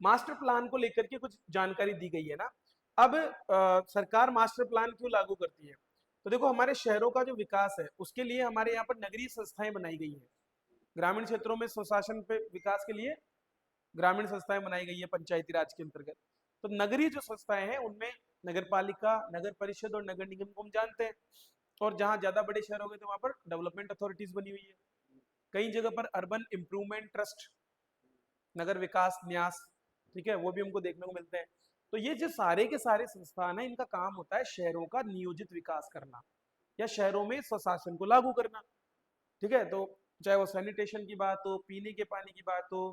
मास्टर प्लान को लेकर के कुछ जानकारी दी गई है ना। अब सरकार मास्टर प्लान क्यों लागू करती है? तो देखो, हमारे शहरों का जो विकास है उसके लिए हमारे यहाँ पर नगरीय संस्थाएं बनाई गई है। ग्रामीण क्षेत्रों में स्वशासन पे विकास के लिए ग्रामीण संस्थाएं बनाई गई है पंचायती राज के अंतर्गत। तो नगरीय जो संस्थाएं हैं उनमें नगर पालिका, नगर परिषद और नगर निगम को हम जानते हैं। और जहां ज्यादा बड़े शहर हो गए तो वहां पर डेवलपमेंट अथॉरिटीज बनी हुई है। कई जगह पर अर्बन इंप्रूवमेंट ट्रस्ट, नगर विकास न्यास, ठीक है, वो भी हमको देखने को मिलते हैं। तो ये जो सारे के सारे संस्थान है, इनका काम होता है शहरों का नियोजित विकास करना या शहरों में स्वशासन को लागू करना। ठीक है, तो चाहे वो सैनिटेशन की बात हो, पीने के पानी की बात हो,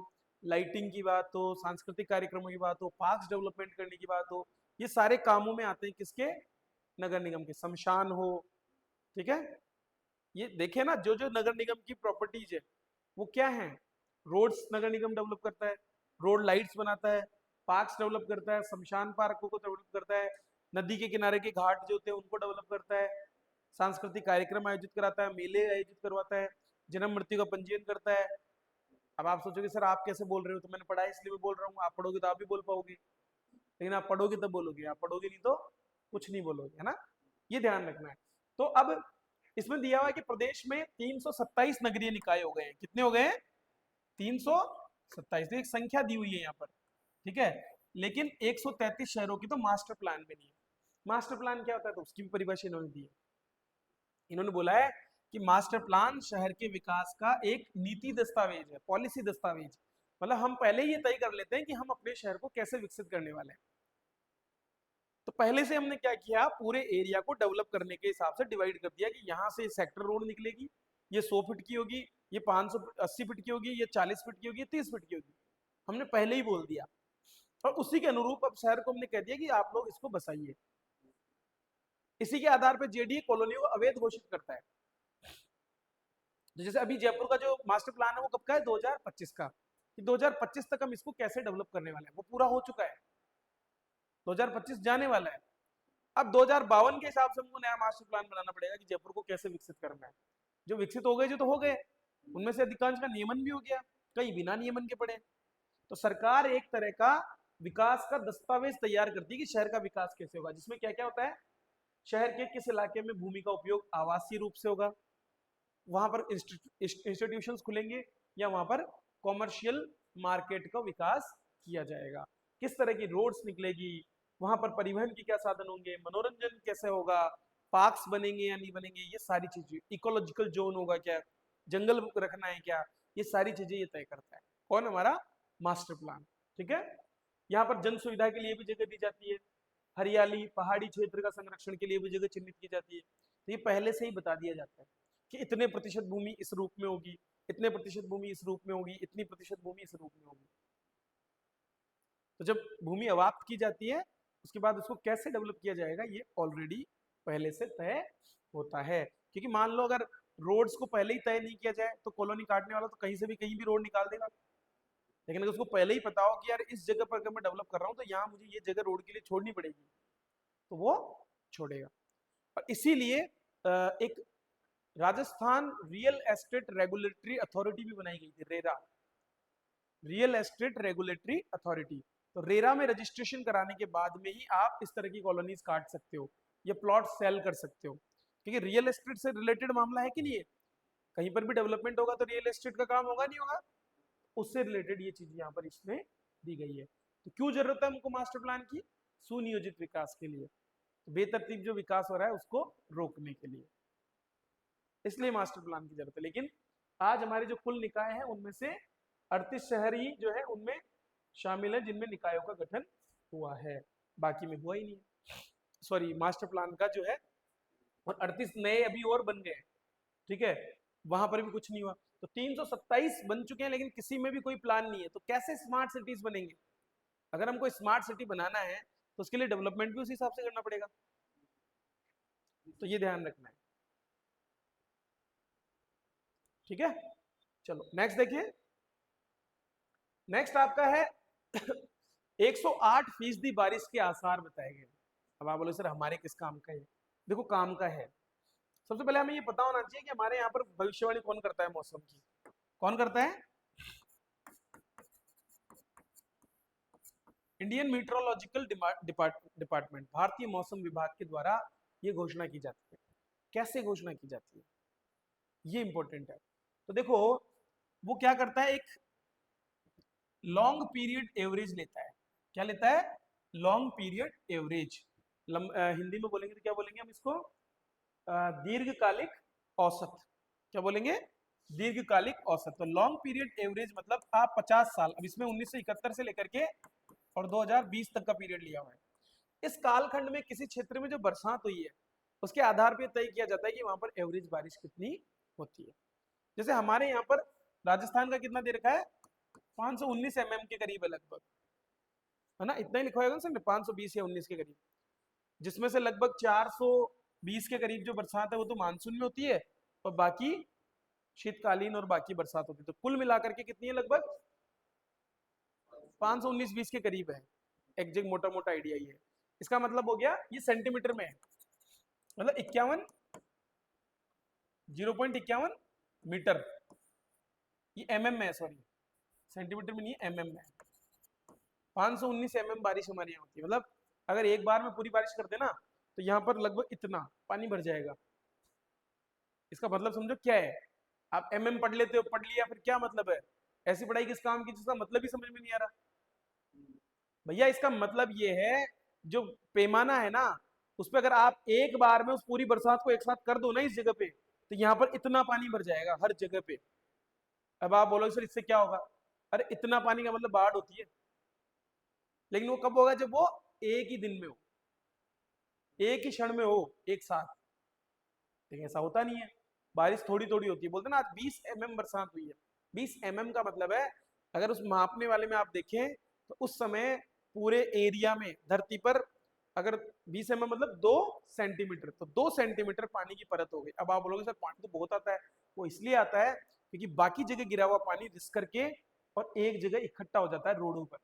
लाइटिंग की बात हो, सांस्कृतिक कार्यक्रमों की बात हो, पार्क्स डेवलपमेंट करने की बात हो, ये सारे कामों में आते हैं किसके? नगर निगम के। शमशान हो, ठीक है, ये देखिए ना, जो जो नगर निगम की प्रॉपर्टीज है वो क्या है? रोड्स नगर निगम डेवलप करता है, रोड लाइट्स बनाता है, पार्क्स डेवलप करता है, शमशान पार्कों को डेवलप करता है, नदी के किनारे के घाट जो होते हैं उनको डेवलप करता है, सांस्कृतिक कार्यक्रम आयोजित कराता है, मेले आयोजित करवाता है, जन्म मृत्यु का पंजीयन करता है। अब आप सोचोगे सर आप कैसे बोल रहे हो? तो मैंने पढ़ा है इसलिए मैं बोल रहा हूँ। आप पढ़ोगे तो आप भी बोल पाओगे, लेकिन आप पढ़ोगे तब बोलोगे, आप पढ़ोगे नहीं तो कुछ नहीं बोलोगे, है ना। ये ध्यान रखना है। तो अब इसमें दिया हुआ है कि प्रदेश में 327 नगरीय निकाय हो गए हैं। कितने हो गए हैं? 327। तो एक संख्या दी हुई है यहाँ पर, ठीक है। लेकिन 133 शहरों की तो मास्टर प्लान में नहीं है। मास्टर प्लान क्या होता है, तो उसकी भी परिभाषा इन्होंने दी है। इन्होंने बोला है कि मास्टर प्लान शहर के विकास का एक नीति दस्तावेज है, पॉलिसी दस्तावेज। मतलब हम पहले ही ये तय कर लेते हैं कि हम अपने शहर को कैसे विकसित करने वाले हैं। तो पहले से हमने क्या किया, पूरे एरिया को डेवलप करने के हिसाब से डिवाइड कर दिया कि यहाँ से सेक्टर रोड निकलेगी, ये 100 फीट की होगी, ये 580 फीट की होगी, ये 40 फीट की होगी, 30 फीट की होगी। हमने पहले ही बोल दिया। और उसी के अनुरूप अब शहर को हमने कह दिया कि आप लोग इसको बसाइए। इसी के आधार पर जेडीए कॉलोनियों को अवैध घोषित करता है। तो जैसे अभी जयपुर का जो मास्टर प्लान है वो कब का है? 2025 का। कि 2025 तक हम इसको कैसे डेवलप करने वाले हैं, वो पूरा हो चुका है। 2025 जाने वाला है। अब 2052 के हिसाब से हमको नया मास्टर प्लान बनाना पड़ेगा कि जयपुर को कैसे विकसित करना है। जो विकसित हो गए जो तो हो गए, उनमें से अधिकांश का नियमन भी हो गया, कई बिना नियमन के पड़े। तो सरकार एक तरह का विकास का दस्तावेज तैयार करती है कि शहर का विकास कैसे होगा, जिसमें क्या क्या होता है? शहर के किस इलाके में भूमि का उपयोग आवासीय रूप से होगा, वहां पर इंस्टीट्यूशंस खुलेंगे, या वहां पर कॉमर्शियल मार्केट का विकास किया जाएगा, किस तरह की रोड्स निकलेगी, वहां पर परिवहन की क्या साधन होंगे, मनोरंजन कैसे होगा, पार्क्स बनेंगे या नहीं बनेंगे, ये सारी चीजें, इकोलॉजिकल जोन होगा क्या, जंगल रखना है क्या, ये सारी चीजें ये तय करता है कौन? हमारा मास्टर प्लान। ठीक है, यहाँ पर जन सुविधा के लिए भी जगह दी जाती है, हरियाली, पहाड़ी क्षेत्र का संरक्षण के लिए भी जगह चिन्हित की जाती है। तो ये पहले से ही बता दिया जाता है कि इतने प्रतिशत भूमि इस रूप में होगी, इतने प्रतिशत भूमि इस रूप में होगी, इतनी प्रतिशत भूमि इस रूप में होगी। तो जब भूमि अवाप्त की जाती है उसके बाद उसको कैसे डेवलप किया जाएगा ये ऑलरेडी पहले से तय होता है। क्योंकि मान लो अगर रोड्स को पहले ही तय नहीं किया जाए तो कॉलोनी काटने वाला तो कहीं भी रोड निकाल देगा। लेकिन अगर उसको पहले ही पता हो कि यार इस जगह पर अगर मैं डेवलप कर रहा हूँ तो यहाँ मुझे ये जगह रोड के लिए छोड़नी पड़ेगी, तो वो छोड़ेगा। और इसीलिए एक Rajasthan real estate regulatory authority भी बनाई गई थी, RERA, real estate regulatory authority. तो रेरा में रजिस्ट्रेशन कराने के बाद में ही आप इस तरह की कॉलोनीज काट सकते हो, ये प्लॉट सेल कर सकते हो। क्योंकि रियल एस्टेट से रिलेटेड मामला है कि नहीं है, कहीं पर भी डेवलपमेंट होगा तो रियल एस्टेट का काम होगा नहीं होगा, उससे रिलेटेड ये चीज यहाँ पर इसमें दी गई है। तो क्यों जरूरत है हमको मास्टर प्लान की? सुनियोजित विकास के लिए, तो बेतरतीब जो विकास हो रहा है उसको रोकने के लिए, इसलिए मास्टर प्लान की जरूरत है। लेकिन आज हमारे जो कुल निकाय है उनमें से 38 शहर ही जो है उनमें शामिल है जिनमें निकायों का गठन हुआ है, बाकी में हुआ ही नहीं है। सॉरी, मास्टर प्लान का जो है, और 38 नए अभी और बन गए, ठीक है, वहां पर भी कुछ नहीं हुआ। तो 327 बन चुके हैं लेकिन किसी में भी कोई प्लान नहीं है। तो कैसे स्मार्ट सिटीज बनेंगे? अगर हमको स्मार्ट सिटी बनाना है तो उसके लिए डेवलपमेंट भी उसी हिसाब से करना पड़ेगा। तो ये ध्यान रखना है, ठीक है। चलो नेक्स्ट देखिए। नेक्स्ट आपका है 108% बारिश के आसार बताए गए। अब आप बोले सर हमारे किस काम का है? देखो काम का है। सबसे पहले हमें ये पता होना चाहिए कि हमारे यहाँ पर भविष्यवाणी कौन करता है मौसम की? कौन करता है? इंडियन मीटरोलॉजिकल डिपार्टमेंट, भारतीय मौसम विभाग के द्वारा ये घोषणा की जाती है। कैसे घोषणा की जाती है ये इंपॉर्टेंट है। तो देखो वो क्या करता है, एक लॉन्ग पीरियड एवरेज लेता है। क्या लेता है? Long period average. हिंदी में बोलेंगे तो क्या बोलेंगे हम इसको? दीर्घकालिक औसत। क्या बोलेंगे? दीर्घकालिक औसत। तो लॉन्ग पीरियड एवरेज मतलब आप 50 साल, अब इसमें 1971 से लेकर के और 2020 तक का पीरियड लिया हुआ है। इस कालखंड में किसी क्षेत्र में जो बरसात हुई है उसके आधार पर तय किया जाता है कि वहां पर एवरेज बारिश कितनी होती है। जैसे हमारे यहाँ पर राजस्थान का कितना दे रखा है? 519 के करीब है लगभग, है ना? इतना ही लिखा होगा सर, 520 या 19 के करीब, जिसमें से लगभग 420 के करीब जो बरसात है वो तो मानसून में होती है और बाकी शीतकालीन और बाकी बरसात होती है। तो कुल मिलाकर के कितनी है? लगभग 519-20 के करीब है। एग्जैक्ट मोटा मोटा आइडिया ये है। इसका मतलब हो गया ये सेंटीमीटर में है, मतलब 0.51 मीटर। ये mm में है, सॉरी सेंटीमीटर में नहीं है, mm में है। 519 बारिश हमारे यहाँ होती है। मतलब अगर एक बार में पूरी बारिश कर देना तो यहाँ पर लगभग इतना पानी भर जाएगा। इसका मतलब समझो क्या है? आप पढ़ लेते हो, पढ़ लिया, फिर क्या मतलब है? ऐसी पढ़ाई किस काम की जिसका मतलब ही समझ में नहीं आ रहा? भैया इसका मतलब ये है, जो पैमाना है ना उस पर अगर आप एक बार में उस पूरी बरसात को एक साथ कर दो ना इस जगह पे, तो यहाँ पर इतना पानी भर जाएगा हर जगह पे। अब आप बोलोगे सर इससे क्या होगा? अरे इतना पानी का मतलब बाढ़ होती है, लेकिन वो कब होगा? जब वो एक ही दिन में हो, एक ही क्षण में हो, एक साथ। लेकिन ऐसा होता नहीं है, बारिश थोड़ी थोड़ी होती है। बोलते ना आज 20 बरसात हुई है। 20 का मतलब है, अगर उस मापने वाले में आप देखें तो उस समय पूरे एरिया में धरती पर अगर 20 मतलब 2 सेंटीमीटर, तो 2 सेंटीमीटर पानी की परत हो गई। अब आप बोलोगे सर पानी तो बहुत आता है। वो इसलिए आता है क्योंकि बाकी जगह गिरा हुआ पानी रिस करके और एक जगह इकट्ठा हो जाता है रोडों पर,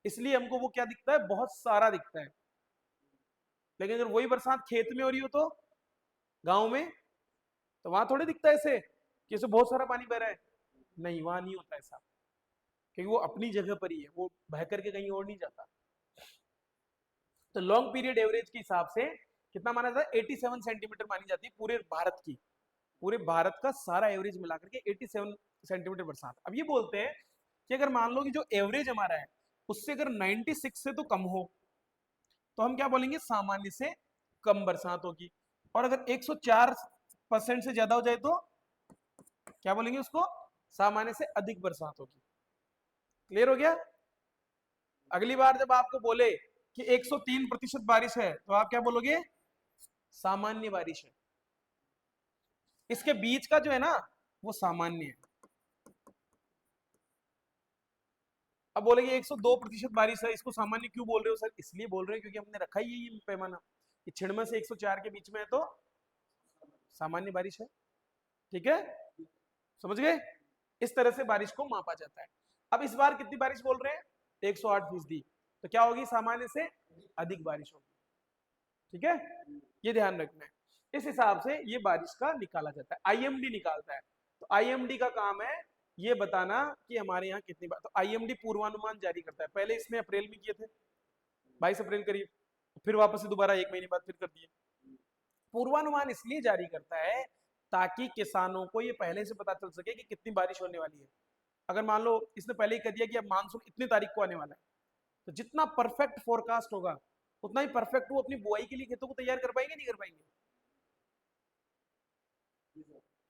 इसलिए हमको वो क्या दिखता है? बहुत सारा दिखता है। लेकिन अगर वही बरसात खेत में हो रही हो तो गांव में, तो वहां थोड़े दिखता है ऐसे कि इसमें बहुत सारा पानी बह रहा है। नहीं, वहां नहीं होता ऐसा, क्योंकि वो अपनी जगह पर ही है, वो बह करके कहीं और नहीं जाता। तो लॉन्ग पीरियड एवरेज के हिसाब से कितना माना जाता है? 87 सेंटीमीटर मानी जाती है पूरे भारत की। पूरे भारत का सारा एवरेज मिलाकर के 87 सेंटीमीटर बरसात। अब ये बोलते हैं कि अगर मान लो कि जो एवरेज हमारा है उससे अगर 96 से तो कम हो तो हम क्या बोलेंगे? सामान्य से कम बरसात होगी। और अगर 104% से ज्यादा हो जाए तो क्या बोलेंगे उसको? सामान्य से अधिक बरसात होगी। क्लियर हो गया? अगली बार जब आपको बोले कि 103% बारिश है तो आप क्या बोलोगे? सामान्य बारिश है। इसके बीच का जो है ना वो सामान्य है। अब बोलेंगे 102% बारिश है, इसको सामान्य क्यों बोल रहे हो सर? इसलिए बोल रहे हैं क्योंकि हमने रखा ही ये पैमाना कि 96 से 104 के बीच में है तो सामान्य बारिश है। ठीक है, समझ गए? इस तरह से बारिश को मापा जाता है। अब इस बार कितनी बारिश बोल रहे हैं? 108%। तो क्या होगी? सामान्य से अधिक बारिश होगी। ठीक है, ये ध्यान रखना है। इस हिसाब से ये बारिश का निकाला जाता है, आईएमडी निकालता है। तो आईएमडी का काम है ये बताना कि हमारे यहाँ कितनी बार। तो आईएमडी पूर्वानुमान जारी करता है। पहले इसने अप्रैल में किए थे, 22 अप्रैल करीब, फिर वापस से दोबारा 1 महीने बाद फिर कर दिए। पूर्वानुमान इसलिए जारी करता है ताकि किसानों को ये पहले से पता चल सके कि कितनी बारिश होने वाली है। अगर मान लो इसने पहले ही कह दिया कि अब मानसून इतनी तारीख को आने वाला है, तो जितना परफेक्ट फोरकास्ट होगा उतना ही परफेक्ट वो अपनी बुआई के लिए खेतों को तैयार कर पाएंगे, नहीं कर पाएंगे?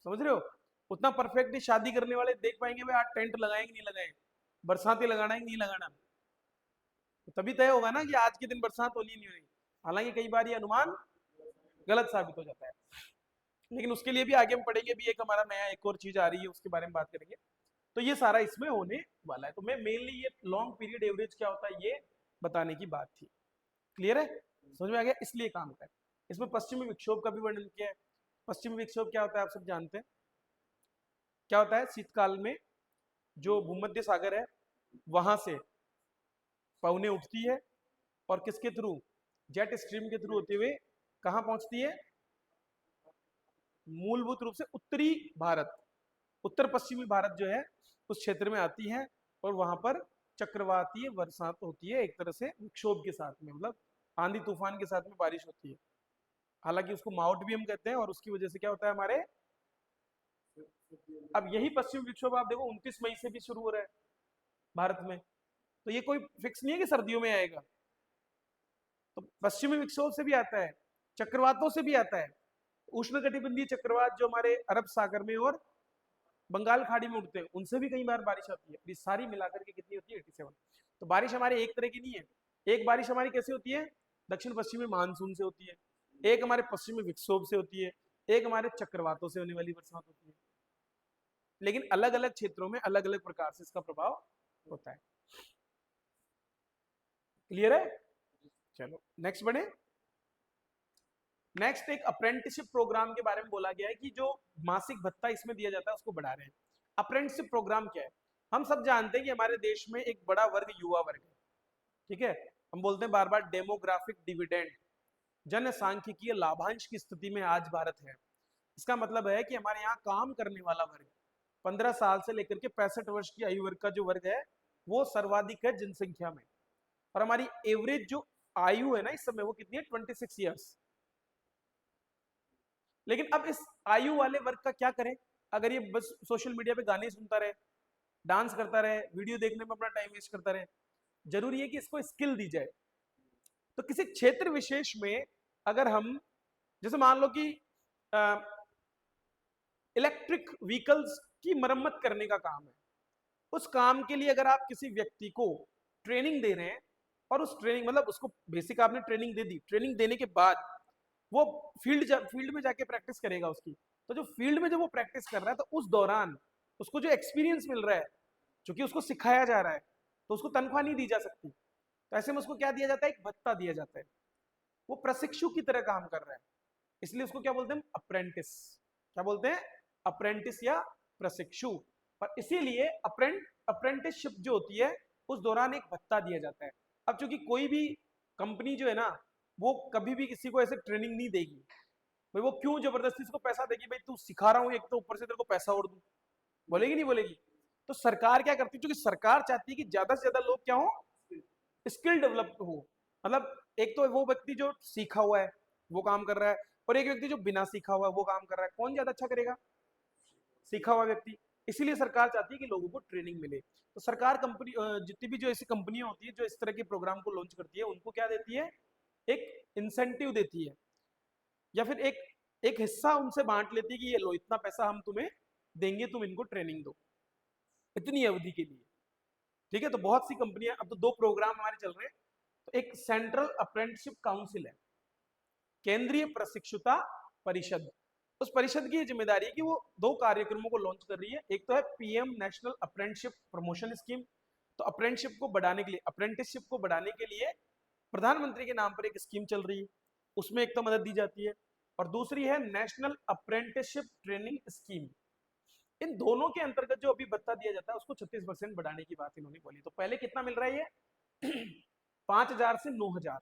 समझ रहे हो? उतना परफेक्टली शादी करने वाले देख पाएंगे भाई आज टेंट लगाएंगे नहीं लगाएंगे, बरसाती लगाना है नहीं लगाना। तो तभी तय होगा ना कि आज के दिन बरसात होनी नहीं होनी। हालांकि कई बार ये अनुमान गलत साबित हो जाता है, लेकिन उसके लिए भी आगे हम पढ़ेंगे। भी एक हमारा नया एक और चीज आ रही है, उसके बारे में बात करेंगे। तो ये सारा इसमें होने वाला है। तो मैं मेनली ये लॉन्ग पीरियड एवरेज क्या होता है ये बताने की बात थी। क्लियर है? समझ में आ गया? इसलिए काम का है। इसमें पश्चिमी विक्षोभ का भी वर्णन किया है। पश्चिमी विक्षोभ क्या होता है आप सब जानते हैं? क्या होता है, शीतकाल में जो भूमध्य सागर है वहां से पवने उठती है और किसके थ्रू, जेट स्ट्रीम के थ्रू होते हुए कहाँ पहुंचती है, मूलभूत रूप से उत्तरी भारत, उत्तर पश्चिमी भारत जो है उस क्षेत्र में आती है और वहां पर चक्रवातीय बरसात होती है, एक तरह से विक्षोभ के साथ में, मतलब आंधी तूफान के साथ में बारिश होती है। हालांकि उसको माउट भी हम कहते हैं, और उसकी वजह से क्या होता है हमारे, अब यही पश्चिमी विक्षोभ आप देखो 29 मई से भी शुरू हो रहा है भारत में, तो ये कोई फिक्स नहीं है कि सर्दियों में आएगा, तो पश्चिमी विक्षोभ से भी आता है, चक्रवातों से भी आता है, उष्णकटिबंधीय चक्रवात जो हमारे अरब सागर में और बंगाल खाड़ी में उठते हैं उनसे भी कई बार बारिश आती है। ये सारी मिलाकर के कितनी होती है, 87। तो बारिश हमारे एक तरह की नहीं है, एक बारिश हमारी कैसे होती है, दक्षिण पश्चिमी मानसून से होती है, एक हमारे पश्चिमी विक्षोभ से होती है, एक हमारे चक्रवातों से होने वाली बरसात होती है, लेकिन अलग अलग क्षेत्रों में अलग अलग प्रकार से इसका प्रभाव होता है। क्लियर है? चलो नेक्स्ट बढ़े। नेक्स्ट एक अप्रेंटिसशिप प्रोग्राम के बारे में बोला गया है कि जो मासिक भत्ता इसमें दिया जाता है उसको बढ़ा रहे हैं। अप्रेंटिसशिप प्रोग्राम क्या है, हम सब जानते हैं कि हमारे देश में एक बड़ा वर्ग युवा वर्ग है, ठीक है, हम बोलते हैं बार बार डेमोग्राफिक डिविडेंड, जनसांख्यिकीय लाभांश की स्थिति में आज भारत है। इसका मतलब है कि हमारे यहाँ काम करने वाला वर्ग 15 साल से लेकर के 65 वर्ष की आयु वर्ग का जो वर्ग है वो सर्वाधिक है जनसंख्या में, और हमारी एवरेज जो आयु है ना इस समय वो कितनी है, 26 ईयर्स। लेकिन अब इस आयु वाले वर्ग का क्या करें, अगर ये बस सोशल मीडिया पे गाने सुनता रहे, डांस करता रहे, वीडियो देखने में अपना टाइम वेस्ट करता रहे, जरूरी है कि इसको स्किल दी जाए। तो किसी क्षेत्र विशेष में अगर हम, जैसे मान लो कि इलेक्ट्रिक व्हीकल्स की मरम्मत करने का काम है, उस काम के लिए अगर आप किसी व्यक्ति को ट्रेनिंग दे रहे हैं, और उस ट्रेनिंग मतलब उसको बेसिक आपने ट्रेनिंग दे दी, ट्रेनिंग देने के बाद वो फील्ड में जाके प्रैक्टिस करेगा उसकी, तो जो फील्ड में जब वो प्रैक्टिस कर रहा है तो उस दौरान उसको जो एक्सपीरियंस मिल रहा है, क्योंकि उसको सिखाया जा रहा है, तो उसको तनख्वाह नहीं दी जा सकती, तो ऐसे में उसको क्या दिया जाता है, एक भत्ता दिया जाता है, वो प्रशिक्षु की तरह काम कर रहा है, इसलिए उसको क्या बोलते हैं, अप्रेंटिस। क्या बोलते हैं, अप्रेंटिस या प्रशिक्षु। और इसीलिए अप्रेंटिसशिप जो होती है उस दौरान एक भत्ता दिया जाता है। अब चूंकि कोई भी कंपनी जो है ना वो कभी भी किसी को ऐसे ट्रेनिंग नहीं देगी, भाई वो क्यों जबरदस्ती इसको पैसा देगी, भाई तू सिखा रहा हूँ एक तो ऊपर से तेरे को पैसा और दूं, बोलेगी नहीं बोलेगी। तो सरकार क्या करती है, क्योंकि सरकार चाहती है कि ज्यादा से ज्यादा लोग क्या हो, स्किल डेवलप हो, मतलब एक तो वो व्यक्ति जो सीखा हुआ है वो काम कर रहा है, और एक व्यक्ति जो बिना सीखा हुआ है वो काम कर रहा है, कौन ज्यादा अच्छा करेगा, सीखा हुआ व्यक्ति। इसीलिए सरकार चाहती है कि लोगों को ट्रेनिंग मिले। तो सरकार कंपनी जितनी भी जो ऐसी कंपनियां होती है जो इस तरह के प्रोग्राम को लॉन्च करती है उनको क्या देती है, एक इंसेंटिव देती है, या फिर एक एक हिस्सा उनसे बांट लेती है कि ये लो इतना पैसा हम तुम्हें देंगे, तुम इनको ट्रेनिंग दो इतनी अवधि के लिए। ठीक है, तो बहुत सी कंपनियां, अब तो 2 प्रोग्राम हमारे चल रहे हैं। तो एक सेंट्रल अप्रेंटिसशिप काउंसिल है, केंद्रीय प्रशिक्षुता परिषद, उस परिषद की जिम्मेदारी है कि वो 2 कार्यक्रमों को लॉन्च कर रही है। एक तो है PM national apprenticeship promotion scheme, तो अप्रेंटिसशिप को बढ़ाने के लिए, अप्रेंटिसशिप को बढ़ाने के लिए प्रधानमंत्री के नाम पर एक स्कीम चल रही है, उसमें एक तो मदद दी जाती है, और दूसरी है नेशनल अप्रेंटिसशिप ट्रेनिंग स्कीम। इन दोनों के अंतर्गत जो अभी भत्ता दिया जाता है उसको 36% बढ़ाने की बात इन्होंने बोली। तो पहले कितना मिल रहा है ये 5,000 से 9,000,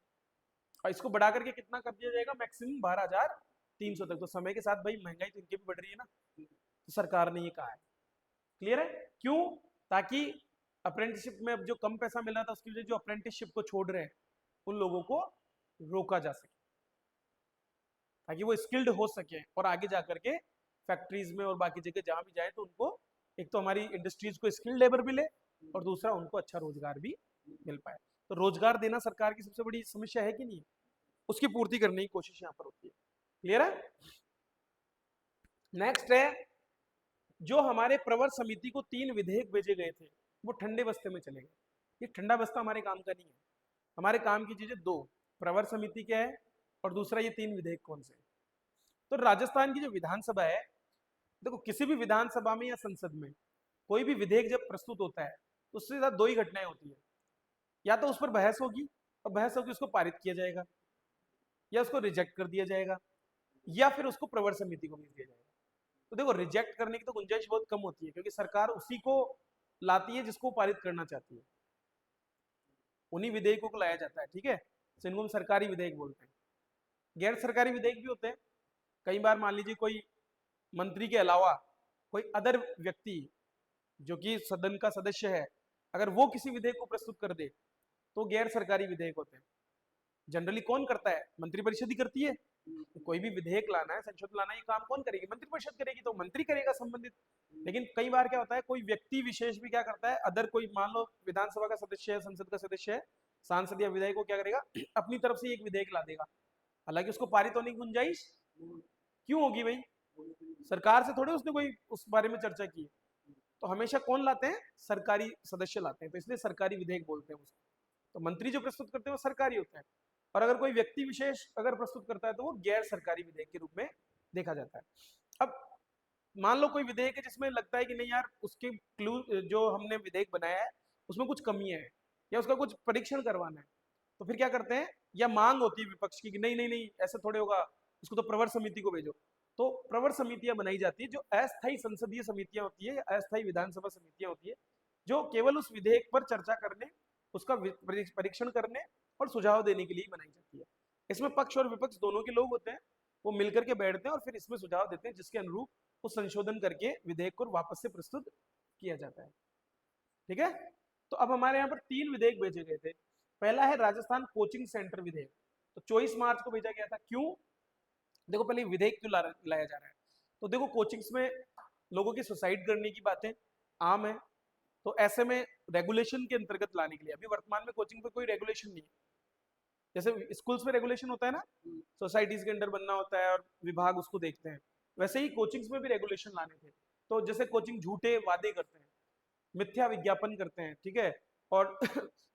और इसको बढ़ा करके कितना कर दिया जाएगा, मैक्सिमम 12,300 तक। तो समय के साथ भाई महंगाई तो इनकी भी बढ़ रही है ना, तो सरकार ने ये कहा है। क्लियर है? क्यों? ताकि अप्रेंटिसशिप में अब जो कम पैसा मिल रहा था उसकी वजह जो अप्रेंटिसशिप को छोड़ रहे हैं उन लोगों को रोका जा सके, ताकि वो स्किल्ड हो सके और आगे जा करके फैक्ट्रीज में और बाकी जगह जहां भी जाए तो उनको एक तो हमारी इंडस्ट्रीज को स्किल्ड लेबर मिले, और दूसरा उनको अच्छा रोजगार भी मिल पाए। तो रोजगार देना सरकार की सबसे बड़ी समस्या है कि नहीं, उसकी पूर्ति करने की कोशिश यहाँ पर होती है। क्लियर है? नेक्स्ट है, जो हमारे प्रवर समिति को 3 विधेयक भेजे गए थे वो ठंडे बस्ते में चले गए। ये ठंडा बस्ता हमारे काम का नहीं है, हमारे काम की चीजें 2, प्रवर समिति क्या है और दूसरा ये 3 विधेयक कौन से। तो राजस्थान की जो विधानसभा है, देखो किसी भी विधानसभा में या संसद में कोई भी विधेयक जब प्रस्तुत होता है तो उससे ज्यादा 2 ही घटनाएं होती है, या तो उस पर बहस होगी और बहस होगी उसको पारित किया जाएगा, या उसको रिजेक्ट कर दिया जाएगा, या फिर उसको प्रवर समिति को भेज दिया जाएगा। तो देखो रिजेक्ट करने की तो गुंजाइश बहुत कम होती है, क्योंकि सरकार उसी को लाती है जिसको पारित करना चाहती है, उन्हीं विधेयकों को लाया जाता है, ठीक है। तो इनको हम सरकारी विधेयक बोलते हैं। गैर सरकारी विधेयक भी होते हैं। कई बार मान लीजिए कोई मंत्री के अलावा कोई अदर व्यक्ति जो कि सदन का सदस्य है, अगर वो किसी विधेयक को प्रस्तुत कर दे तो गैर सरकारी विधेयक होते हैं। जनरली कौन करता है? मंत्रिपरिषद ही करती है। तो कोई भी विधेयक लाना है, संशोधन लाना है, ये काम कौन करेगी? मंत्रिपरिषद करेगी, तो मंत्री करेगा संबंधित। लेकिन कई बार क्या होता है, कोई व्यक्ति विशेष भी क्या करता है, अदर कोई मान लो विधानसभा का सदस्य है, संसद का सदस्य है, सांसद या विधायक को क्या करेगा, अपनी तरफ से एक विधेयक ला देगा। हालांकि उसको पारित होने की गुंजाइश क्यों होगी भाई? सरकार से थोड़े उसने कोई उस बारे में चर्चा की है। तो हमेशा कौन लाते हैं? सरकारी सदस्य लाते हैं, तो इसलिए सरकारी विधेयक बोलते हैं उसको। तो मंत्री जो प्रस्तुत करते हैं वो सरकारी होता है, और अगर कोई व्यक्ति विशेष अगर प्रस्तुत करता है तो वो गैर सरकारी विधेयक के रूप में देखा जाता है। अब मान लो कोई विधेयक है जिसमें लगता है कि नहीं यार, उसके क्लू जो हमने विधेयक बनाया है उसमें कुछ कमियां हैं या उसका कुछ परीक्षण करवाना है, तो फिर क्या करते हैं, या मांग होती है विपक्ष की कि नहीं नहीं नहीं ऐसे थोड़े होगा, इसको तो प्रवर समिति को भेजो। तो प्रवर समितियां बनाई जाती है, जो अस्थायी संसदीय समितियां होती है या अस्थायी विधानसभा समितियां होती है, जो केवल उस विधेयक पर चर्चा करने, उसका परीक्षण करने और सुझाव देने के लिए बनाई जाती है। इसमें पक्ष और विपक्ष दोनों के लोग होते हैं, वो मिलकर के बैठते हैं और फिर इसमें सुझाव देते हैं, जिसके अनुरूप वो संशोधन करके विधेयक को वापस से प्रस्तुत किया जाता है, ठीक है। तो अब हमारे यहाँ पर 3 विधेयक भेजे गए थे। पहला है राजस्थान कोचिंग सेंटर विधेयक, तो 24 मार्च को भेजा गया था। क्यों? देखो पहले विधेयक क्यों लाया जा रहा है, तो देखो कोचिंग्स में लोगों की सुसाइड करने की बातें आम है, तो ऐसे में रेगुलेशन के अंतर्गत लाने के लिए, अभी वर्तमान में कोचिंग पे कोई रेगुलेशन नहीं है। जैसे स्कूल्स में रेगुलेशन होता है ना, सोसाइटीज के अंडर बनना होता है और विभाग उसको देखते हैं, वैसे ही कोचिंग्स में भी रेगुलेशन लाने थे। तो जैसे कोचिंग झूठे वादे करते हैं, मिथ्या विज्ञापन करते हैं, ठीक है, और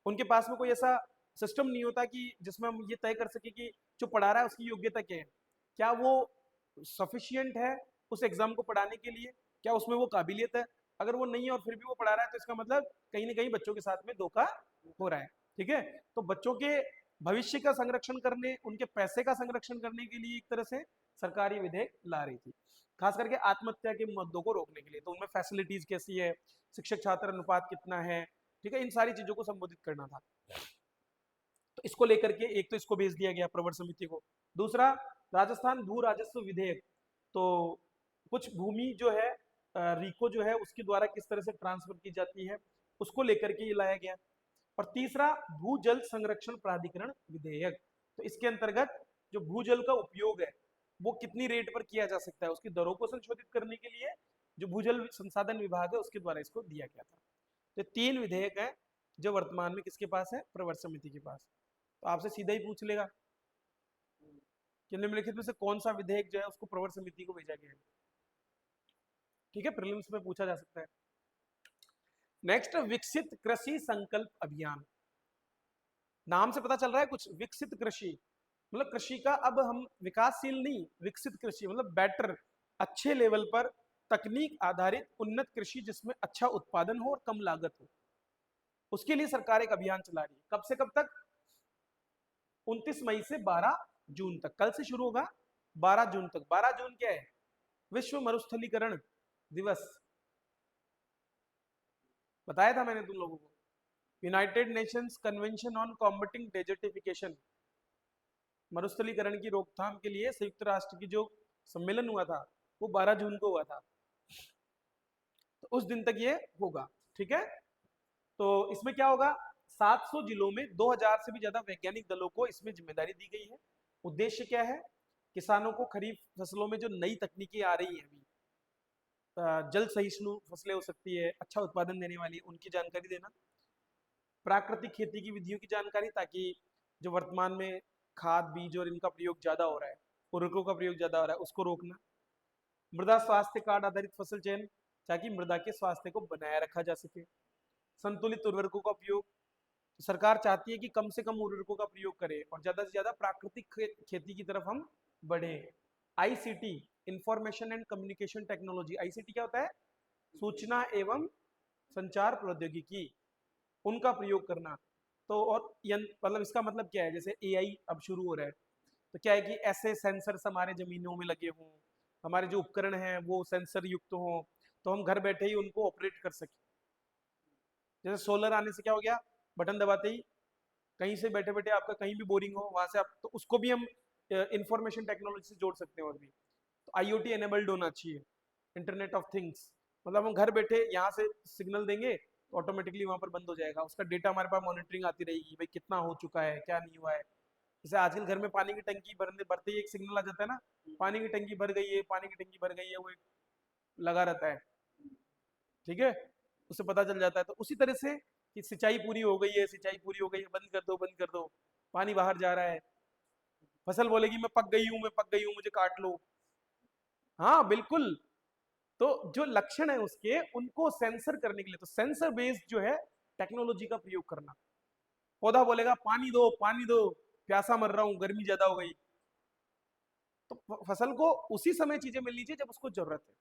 उनके पास में कोई ऐसा सिस्टम नहीं होता कि जिसमें हम ये तय कर सके कि जो पढ़ा रहा है उसकी योग्यता क्या है, क्या वो सफिशियंट है उस एग्जाम को पढ़ाने के लिए, क्या उसमें वो काबिलियत है। अगर वो नहीं है और फिर भी वो पढ़ा रहा है तो इसका मतलब कहीं ना कहीं बच्चों के साथ में धोखा हो रहा है, ठीक है। तो बच्चों के भविष्य का संरक्षण करने, उनके पैसे का संरक्षण करने के लिए एक तरह से सरकारी विधेयक ला रही थी, खास करके आत्महत्या के मुद्दों को रोकने के लिए। तो उनमें फैसिलिटीज कैसी है, शिक्षक छात्र अनुपात कितना है, ठीक है, इन सारी चीजों को संबोधित करना था। तो इसको लेकर के एक तो इसको भेज दिया गया प्रवर समिति को। दूसरा राजस्थान भू राजस्व विधेयक, तो कुछ भूमि जो है रिको जो है उसके द्वारा किस तरह से ट्रांसफर की जाती है, उसको लेकर के ये लाया गया। और तीसरा भूजल संरक्षण प्राधिकरण विधेयक, तो इसके अंतर्गत जो भूजल का उपयोग है वो कितनी रेट पर किया जा सकता है, उसकी दरों को संशोधित करने के लिए जो भूजल संसाधन विभाग है उसके द्वारा इसको दिया गया था। तो 3 विधेयक है जो वर्तमान में किसके पास है, प्रवर समिति के पास। तो आपसे सीधा ही पूछ लेगा कि निम्नलिखित में से कौन सा विधेयक जो है उसको प्रवर समिति को भेजा गया है, ठीक है, प्रीलिम्स में पूछा जा सकता है। नेक्स्ट, विकसित कृषि संकल्प अभियान। नाम से पता चल रहा है कुछ, विकसित कृषि मतलब कृषि का अब हम विकासशील नहीं, विकसित कृषि मतलब बेटर, अच्छे लेवल पर तकनीक आधारित उन्नत कृषि जिसमें अच्छा उत्पादन हो और कम लागत हो, उसके लिए सरकार एक अभियान चला रही है। कब से कब तक? 29 मई से 12 जून तक, कल से शुरू होगा 12 जून तक। 12 जून क्या है? विश्व मरुस्थलीकरण दिवस, बताया था मैंने तुम लोगों को। United Nations convention on combating desertification, मरुस्थलीकरण की रोकथाम के लिए संयुक्त राष्ट्र की जो सम्मेलन हुआ था वो 12 जून को हुआ था, तो उस दिन तक ये होगा, ठीक है। तो इसमें क्या होगा, 700 जिलों में 2000 से भी ज्यादा वैज्ञानिक दलों को इसमें जिम्मेदारी दी गई है। उद्देश्य क्या है? किसानों को खरीफ फसलों में जो नई तकनीकी आ रही है अभी, जल सहिष्णु फसलें हो सकती है, अच्छा उत्पादन देने वाली, उनकी जानकारी देना। प्राकृतिक खेती की विधियों की जानकारी, ताकि जो वर्तमान में खाद बीज और इनका प्रयोग ज्यादा हो रहा है, उर्वरकों का प्रयोग ज्यादा हो रहा है, उसको रोकना। मृदा स्वास्थ्य कार्ड आधारित फसल चयन, ताकि मृदा के स्वास्थ्य को बनाए रखा जा सके। संतुलित उर्वरकों का उपयोग, तो सरकार चाहती है कि कम से कम उर्वरकों का प्रयोग करें और ज्यादा से ज्यादा प्राकृतिक खेती की तरफ हम बढ़े। ICT, information and communication technology, ICT क्या होता है? सूचना एवं संचार प्रौद्योगिकी, उनका प्रयोग करना। तो और मतलब इसका मतलब क्या है, जैसे एआई अब शुरू हो रहा है, तो क्या है कि ऐसे सेंसर्स हमारे जमीनों में लगे हों, हमारे जो उपकरण हैं वो सेंसर युक्त हो, तो हम घर बैठे ही उनको ऑपरेट कर सकें। जैसे सोलर आने से क्या हो गया, बटन दबाते ही कहीं से बैठे बैठे आपका कहीं भी बोरिंग हो वहां से आप, तो उसको भी हम इंफॉर्मेशन टेक्नोलॉजी से जोड़ सकते हैं। और भी तो आईओटी एनेबल्ड होना चाहिए, इंटरनेट ऑफ थिंग्स, मतलब हम घर बैठे यहाँ से सिग्नल देंगे तो ऑटोमेटिकली वहां पर बंद हो जाएगा, उसका डेटा हमारे पास मॉनिटरिंग आती रहेगी, भाई कितना हो चुका है क्या नहीं हुआ है। जैसे आजकल घर में पानी की टंकी भरने भरते ही एक सिग्नल आ जाता है ना, पानी की टंकी भर गई है, पानी की टंकी भर गई है, वो एक लगा रहता है, ठीक है, उससे पता चल जाता है। तो उसी तरह से कि सिंचाई पूरी हो गई है, सिंचाई पूरी हो गई है, बंद कर दो बंद कर दो, पानी बाहर जा रहा है, फसल बोलेगी मैं पक गई हूँ मैं पक गई हूँ मुझे काट लो। हाँ बिल्कुल। तो जो लक्षण है उसके उनको सेंसर करने के लिए, तो सेंसर बेस्ड जो है टेक्नोलॉजी का प्रयोग करना। पौधा बोलेगा पानी दो, प्यासा मर रहा हूं, गर्मी ज्यादा हो गई, तो फसल को उसी समय चीजें मिलनी चाहिए जब उसको जरूरत है।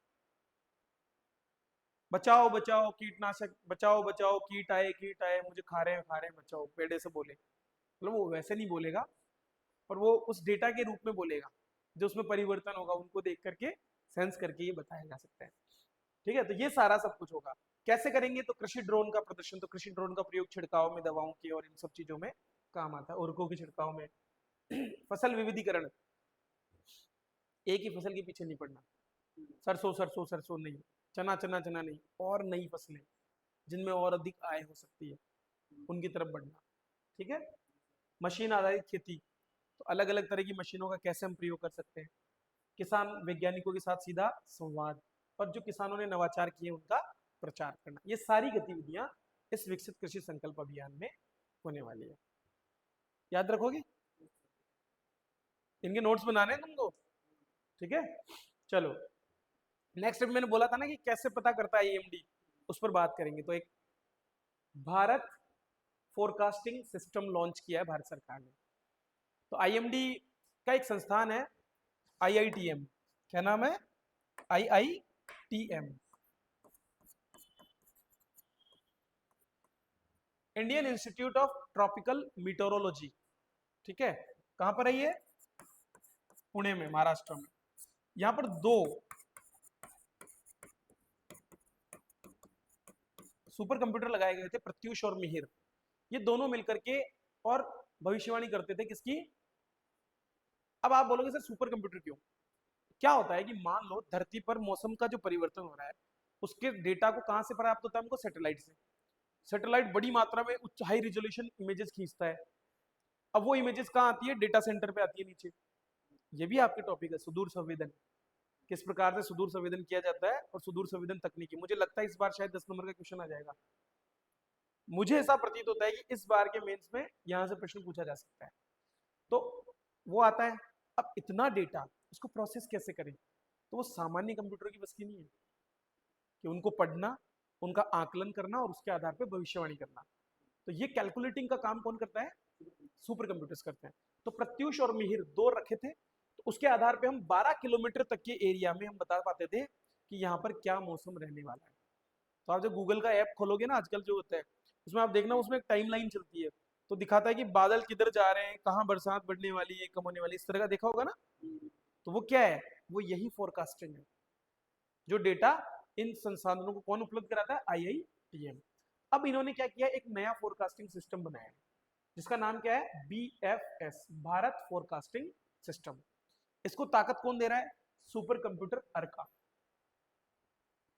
बचाओ बचाओ कीटनाशक, बचाओ बचाओ कीट आए मुझे खा रहे हैं बचाओ, पेड़े से बोले, मतलब वो वैसे नहीं बोलेगा, पर वो उस डेटा के रूप में बोलेगा, जो उसमें परिवर्तन होगा उनको देख करके सेंस करके ये बताया जा सकता है। ठीक है, तो ये सारा सब कुछ होगा। कैसे करेंगे, तो कृषि ड्रोन का प्रदर्शन, तो कृषि ड्रोन का प्रयोग छिड़काव में दवाओं के और इन सब चीजों में काम आता है, उर्वरकों के छिड़काव में। फसल विविधीकरण, एक ही फसल के पीछे नहीं पड़ना, सरसों सरसों सरसों नहीं, चना चना चना नहीं, और नई फसलें जिनमें और अधिक आय हो सकती है उनकी तरफ बढ़ना। ठीक है, मशीन आधारित खेती, तो अलग अलग तरह की मशीनों का कैसे हम प्रयोग कर सकते हैं। किसान वैज्ञानिकों के साथ सीधा संवाद, और जो किसानों ने नवाचार किए उनका प्रचार करना, ये सारी गतिविधियां इस विकसित कृषि संकल्प अभियान में होने वाली है। याद रखोगे, इनके नोट्स बनाने हैं तुमको, ठीक है। चलो नेक्स्ट मैंने बोला था ना कि कैसे पता करता है ईएमडी, उस पर बात करेंगे। तो एक भारत फोरकास्टिंग सिस्टम लॉन्च किया है भारत सरकार ने। तो आईएमडी का एक संस्थान है, आईआईटीएम, क्या नाम है, IITM, Indian institute of tropical meteorology. ठीक है, कहां पर है ये, पुणे में, महाराष्ट्र में। यहां पर दो सुपर कंप्यूटर लगाए गए थे, प्रत्यूष और मिहिर, ये दोनों मिलकर के और भविष्यवाणी करते थे किसकी। अब आप बोलोगे सर सुपर कंप्यूटर क्यों, क्या होता है कि मान लो धरती पर मौसम का जो परिवर्तन हो रहा है उसके डेटा को कहां से प्राप्त होता है, हमको सैटेलाइट से। सैटेलाइट बड़ी मात्रा में उच्च हाई रिजोल्यूशन इमेजेस खींचता है। अब वो इमेजेस कहाँ आती है, डेटा सेंटर पे आती है नीचे। ये भी आपके टॉपिक है, सुदूर संवेदन, किस प्रकार से सुदूर संवेदन किया जाता है और सुदूर संवेदन तकनीकी। मुझे लगता है इस बार शायद 10 नंबर का क्वेश्चन आ जाएगा, मुझे ऐसा प्रतीत होता है कि इस बार के मेंस में यहां से प्रश्न पूछा जा सकता है। तो वो आता है, अब इतना डेटा उसको प्रोसेस कैसे करें, तो वो सामान्य कंप्यूटर की बस की नहीं है कि उनको पढ़ना, उनका आकलन करना और उसके आधार पर भविष्यवाणी करना। तो ये कैलकुलेटिंग का काम कौन करता है, सुपर कंप्यूटर्स करते हैं। तो प्रत्यूष और मिहिर दो रखे थे, तो उसके आधार पे हम 12 किलोमीटर तक के एरिया में हम बता पाते थे कि यहाँ पर क्या मौसम रहने वाला है। तो आप जब गूगल का ऐप खोलोगे ना आजकल जो होता है, उसमें आप देखना, उसमें एक टाइम लाइन चलती है, तो दिखाता है कि बादल किधर जा रहे हैं, कहाँ बरसात बढ़ने वाली है, कम होने वाली है, इस तरह का देखा होगा ना। तो वो क्या है, वो यही फोरकास्टिंग है, जो डेटा इन संसाधनों को कौन उपलब्ध कराता है, आईआईटीएम। अब इन्होंने क्या किया, एक नया फोरकास्टिंग सिस्टम बनाया है जिसका नाम क्या है, बीएफएस, भारत फोरकास्टिंग सिस्टम। इसको ताकत कौन दे रहा है, सुपर कंप्यूटर अर्का।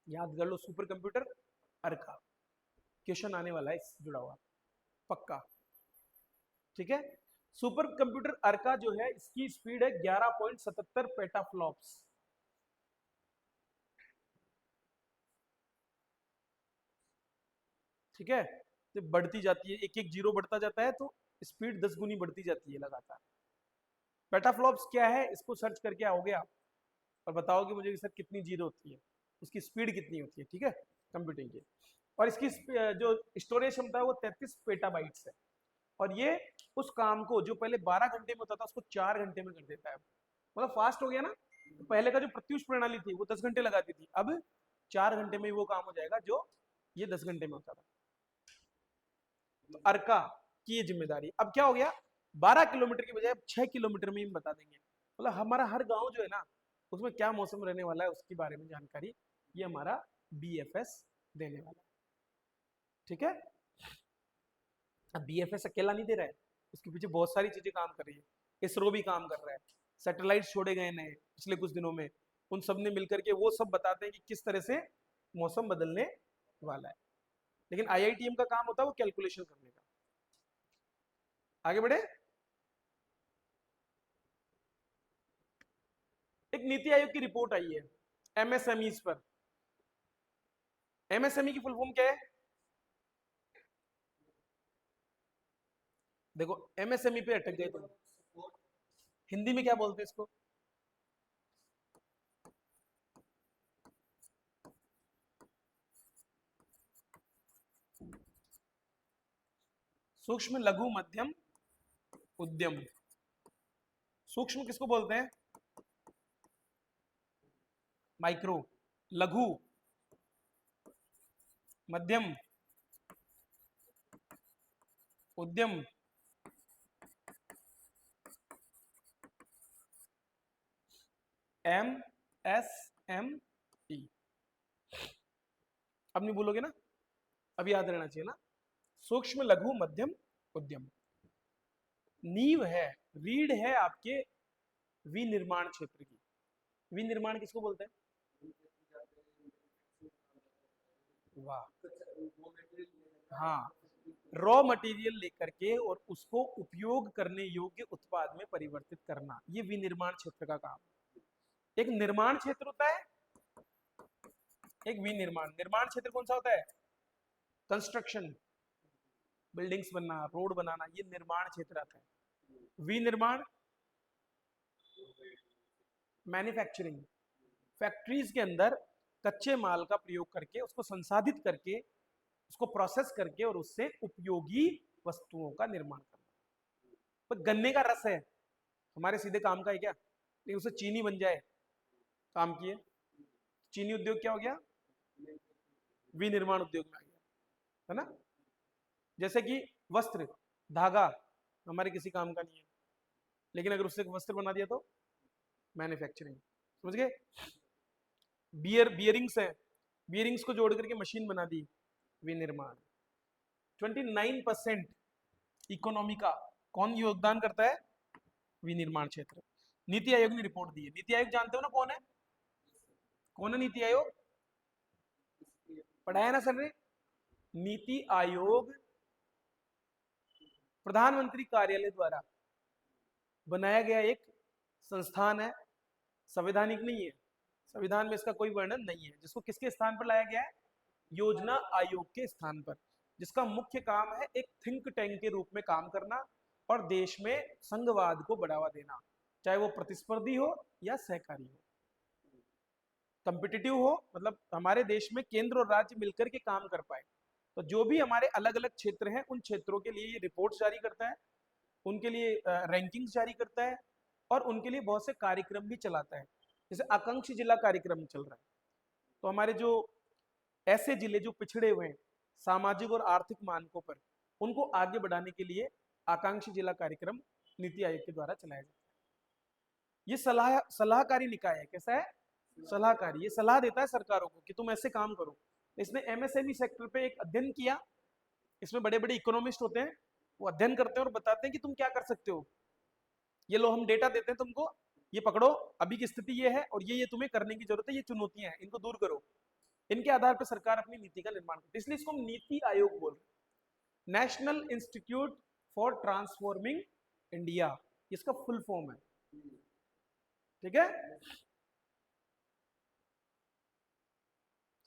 याद कर लो, सुपर कंप्यूटर अर्का, क्वेश्चन आने वाला है इससे जुड़ा हुआ, पक्का। ठीक है, सुपर कंप्यूटर अर्का जो है इसकी स्पीड है 11.77 पेटाफ्लॉप्स। ठीक है, तो बढ़ती जाती है, एक एक जीरो बढ़ता जाता है, तो स्पीड 10 गुनी बढ़ती जाती है लगातार। पेटाफ्लॉप्स क्या है, इसको सर्च करके आओगे आप और बताओगे मुझे कि सर कितनी जीरो होती है, उसकी स्पीड कितनी होती है। ठीक है, कंप्यूटिंग की। और इसकी जो स्टोरेज क्षमता है वो 33 पेटाबाइट्स है। और ये उस काम को जो पहले 12 घंटे में होता था उसको 4 घंटे में कर देता है, मतलब फास्ट हो गया ना। तो पहले का जो प्रत्युष प्रणाली थी वो 10 घंटे लगाती थी, अब 4 घंटे में ही वो काम हो जाएगा जो ये 10 घंटे में होता था। तो अर्का की ये जिम्मेदारी, अब क्या हो गया, 12 किलोमीटर की बजाय 6 किलोमीटर में ही बता देंगे। मतलब हमारा हर गांव जो है ना, उसमें क्या मौसम रहने वाला है उसके बारे में जानकारी ये हमारा बीएफएस देने वाला है। ठीक है। अब बीएफएस अकेला नहीं दे रहा है, उसके पीछे बहुत सारी चीजें काम कर रही है। इसरो भी काम कर रहा है, सैटेलाइट छोड़े गए नए पिछले कुछ दिनों में, उन सब ने मिलकर के वो सब बताते हैं कि किस तरह से मौसम बदलने वाला है। लेकिन आईआईटीएम का काम होता है वो कैलकुलेशन करने का। आगे बढ़े। एक नीति आयोग की रिपोर्ट आई है एमएसएमई पर। एमएसएमई की फुल फॉर्म क्या है? देखो एमएसएमई पे अटक गए तुम, हिंदी में क्या बोलते हैं इसको? सूक्ष्म लघु मध्यम उद्यम। सूक्ष्म किसको बोलते हैं? माइक्रो। लघु मध्यम उद्यम एम एस एम ई। अब नहीं बोलोगे ना, अब याद रहना चाहिए ना। सूक्ष्म लघु मध्यम उद्यम नींव है, रीढ़ है आपके विनिर्माण क्षेत्र की। विनिर्माण किसको बोलते हैं? वाह। हाँ, रॉ मटेरियल लेकर के और उसको उपयोग करने योग्य उत्पाद में परिवर्तित करना, ये विनिर्माण क्षेत्र का काम है। एक निर्माण क्षेत्र होता है, एक विनिर्माण। निर्माण क्षेत्र कौन सा होता है? कंस्ट्रक्शन, बिल्डिंग्स बनना, रोड बनाना, ये निर्माण क्षेत्र आता है। विनिर्माण मैन्युफैक्चरिंग, फैक्ट्रीज के अंदर कच्चे माल का प्रयोग करके उसको संसाधित करके उसको प्रोसेस करके और उससे उपयोगी वस्तुओं का निर्माण करना। तो गन्ने का रस है, हमारे सीधे काम का है क्या? लेकिन उसे चीनी बन जाए, काम किए। चीनी उद्योग क्या हो गया? विनिर्माण उद्योग में आ गया, है ना। जैसे कि वस्त्र, धागा हमारे किसी काम का नहीं है, लेकिन अगर उससे वस्त्र बना दिया तो मैन्युफैक्चरिंग। समझ गए। बियरिंग्स है, बियरिंग्स को जोड़ करके मशीन बना दी, विनिर्माण। 29% इकोनॉमी का कौन योगदान करता है? विनिर्माण क्षेत्र। नीति आयोग ने रिपोर्ट दी है। नीति आयोग जानते हो ना कौन है? कौन है नीति आयोग? पढ़ाया ना सर ने। नीति आयोग प्रधानमंत्री कार्यालय द्वारा बनाया गया एक संस्थान है, संवैधानिक नहीं है। संविधान में इसका कोई वर्णन नहीं है। जिसको किसके स्थान पर लाया गया है? योजना आयोग के स्थान पर, जिसका मुख्य काम है एक थिंक टैंक के रूप में काम करना और देश में संघवाद को बढ़ावा देना, चाहे वो प्रतिस्पर्धी हो या सहकारी हो, कंपिटिटिव हो, मतलब हमारे देश में केंद्र और राज्य मिलकर के काम कर पाए। तो जो भी हमारे अलग अलग क्षेत्र हैं उन क्षेत्रों के लिए ये रिपोर्ट जारी करता है, उनके लिए रैंकिंग्स जारी करता है और उनके लिए बहुत से कार्यक्रम भी चलाता है। जैसे आकांक्षी जिला कार्यक्रम चल रहा है, तो हमारे जो ऐसे जिले जो पिछड़े हुए हैं सामाजिक और आर्थिक मानकों पर, उनको आगे बढ़ाने के लिए आकांक्षी जिला कार्यक्रम नीति आयोग के द्वारा चलाया जाता है। ये सलाहकारी निकाय है। कैसा है? सलाहकारी। ये सलाह देता है सरकारों को कि तुम ऐसे काम करो। इसने एमएसएमई सेक्टर पे एक अध्ययन किया, इसमें बड़े बड़े इकोनॉमिस्ट होते हैं, वो अध्ययन करते हैं और बताते हैं कि तुम क्या कर सकते हो। ये लो हम डेटा देते हैं तुमको, ये पकड़ो, अभी की स्थिति ये है और ये तुम्हें करने की जरूरत है, ये चुनौतियां हैं, इनको दूर करो। इनके आधार पर सरकार अपनी नीति का निर्माण करती है। इसलिए इसको हम नीति आयोग बोल रहे हैं, national institute for transforming India, इसका फुल फॉर्म है। ठीक है,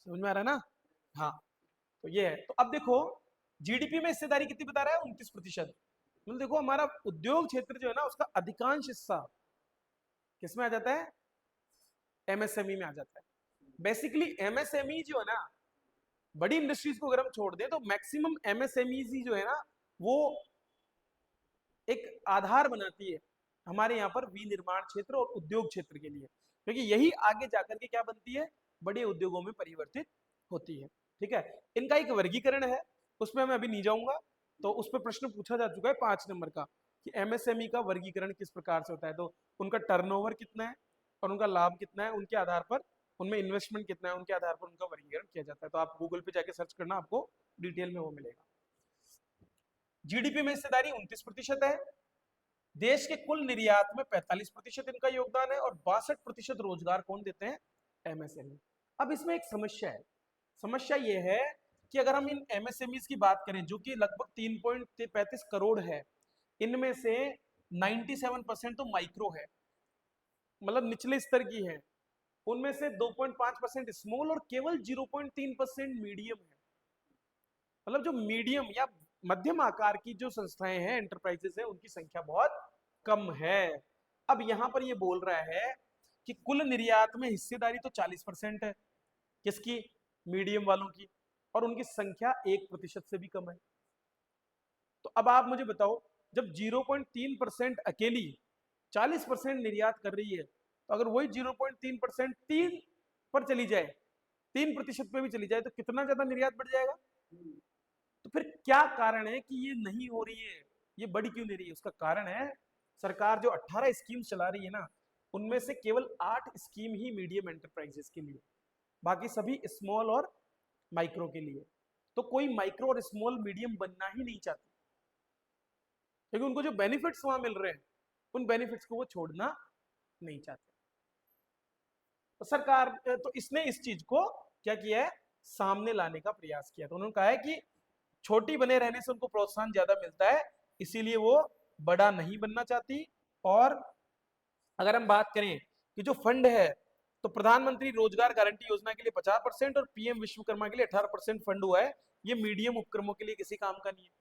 समझ में आ रहा है ना? हाँ, तो ये है। तो अब देखो जीडीपी में हिस्सेदारी कितनी बता रहा है? 29%। मतलब देखो हमारा उद्योग क्षेत्र जो है ना, उसका अधिकांश हिस्सा किसमें आ जाता है? एमएसएमई में आ जाता है। बेसिकली एमएसएमई जो है ना, बड़ी इंडस्ट्रीज को अगर हम छोड़ दें तो मैक्सिमम एमएसएमई जो है ना, वो एक आधार बनाती है हमारे यहाँ पर विनिर्माण क्षेत्र और उद्योग क्षेत्र के लिए, क्योंकि यही आगे जाकर के क्या बनती है? बड़े उद्योगों में परिवर्तित होती है। ठीक है, इनका एक वर्गीकरण है, उसमें मैं अभी नहीं जाऊंगा। तो उस पर प्रश्न पूछा जा चुका है 5 नंबर का कि एमएसएमई का वर्गीकरण किस प्रकार से होता है। तो उनका टर्नओवर कितना है, और उनका लाभ कितना है उनके आधार पर, उनमें इन्वेस्टमेंट कितना है उनके आधार पर उनका वर्गीकरण किया जाता है। तो आप गूगल पे जाके सर्च करना, आपको डिटेल में वो मिलेगा। जीडीपी में हिस्सेदारी 29% है। देश के कुल निर्यात में 45% इनका योगदान है और 62% रोजगार कौन देते हैं? एमएसएमई। अब इसमें एक समस्या है। समस्या ये है कि अगर हम इन एमएसएमईज की बात करें जो कि लगभग 3.35 करोड़ है, इनमें से 97% तो माइक्रो है, मतलब निचले स्तर की है। उनमें से 2.5% स्मॉल और केवल 0.3% मीडियम है। मतलब जो मीडियम या मध्यम आकार की जो संस्थाएं हैं, एंटरप्राइजेस हैं, उनकी संख्या बहुत कम है। अब यहां पर ये बोल रहा है कि कुल निर्यात में हिस्सेदारी तो 40% है, किसकी? मीडियम वालों की, और उनकी संख्या 1% से भी कम है। तो अब आप मुझे बताओ, जब 0.3% अकेली 40% निर्यात कर रही है, तो अगर वही 0.3% 3 पर चली जाए, 3% पे भी चली जाए, तो कितना ज्यादा निर्यात बढ़ जाएगा? तो फिर क्या कारण है कि ये नहीं हो रही है, ये बढ़ क्यों नहीं रही है? उसका कारण है सरकार जो 18 स्कीम चला रही है ना, उनमें से केवल 8 स्कीम ही मीडियम एंटरप्राइजेस के लिए, बाकी सभी स्मॉल और माइक्रो के लिए। तो कोई माइक्रो और स्मॉल मीडियम बनना ही नहीं चाहती, क्योंकि उनको जो बेनिफिट्स वहां मिल रहे हैं, उन बेनिफिट्स को वो छोड़ना नहीं चाहते। तो सरकार, तो इसने इस चीज को क्या किया है? सामने लाने का प्रयास किया। तो उन्होंने कहा है कि छोटी बने रहने से उनको प्रोत्साहन ज्यादा मिलता है, इसीलिए वो बड़ा नहीं बनना चाहती। और अगर हम बात करें कि जो फंड है, तो प्रधानमंत्री रोजगार गारंटी योजना के लिए 50% और पीएम विश्वकर्मा के लिए 18% फंड हुआ है। ये मीडियम उपक्रमों के लिए किसी काम का नहीं है।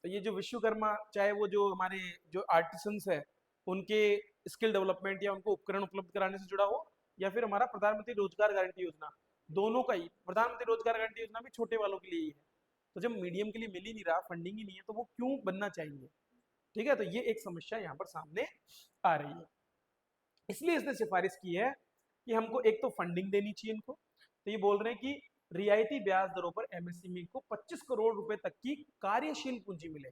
तो ये जो विश्वकर्मा, चाहे वो जो हमारे जो आर्टिसंस है, उनके स्किल डेवलपमेंट या उनको उपकरण उपलब्ध कराने से जुड़ा हो, या फिर हमारा प्रधानमंत्री रोजगार गारंटी योजना, दोनों का ही। प्रधानमंत्री रोजगार गारंटी योजना भी छोटे वालों के लिए ही है। तो जब मीडियम के लिए मिल ही नहीं रहा, फंडिंग ही नहीं है, तो वो क्यों बनना चाहिए? ठीक है, तो ये एक समस्या यहाँ पर सामने आ रही है। इसलिए इसने सिफारिश की है कि हमको एक तो फंडिंग देनी चाहिए इनको। तो ये बोल रहे हैं कि रियायती ब्याज दरों पर एमएसएमई को 25 करोड़ रुपए तक की कार्यशील पूंजी मिले।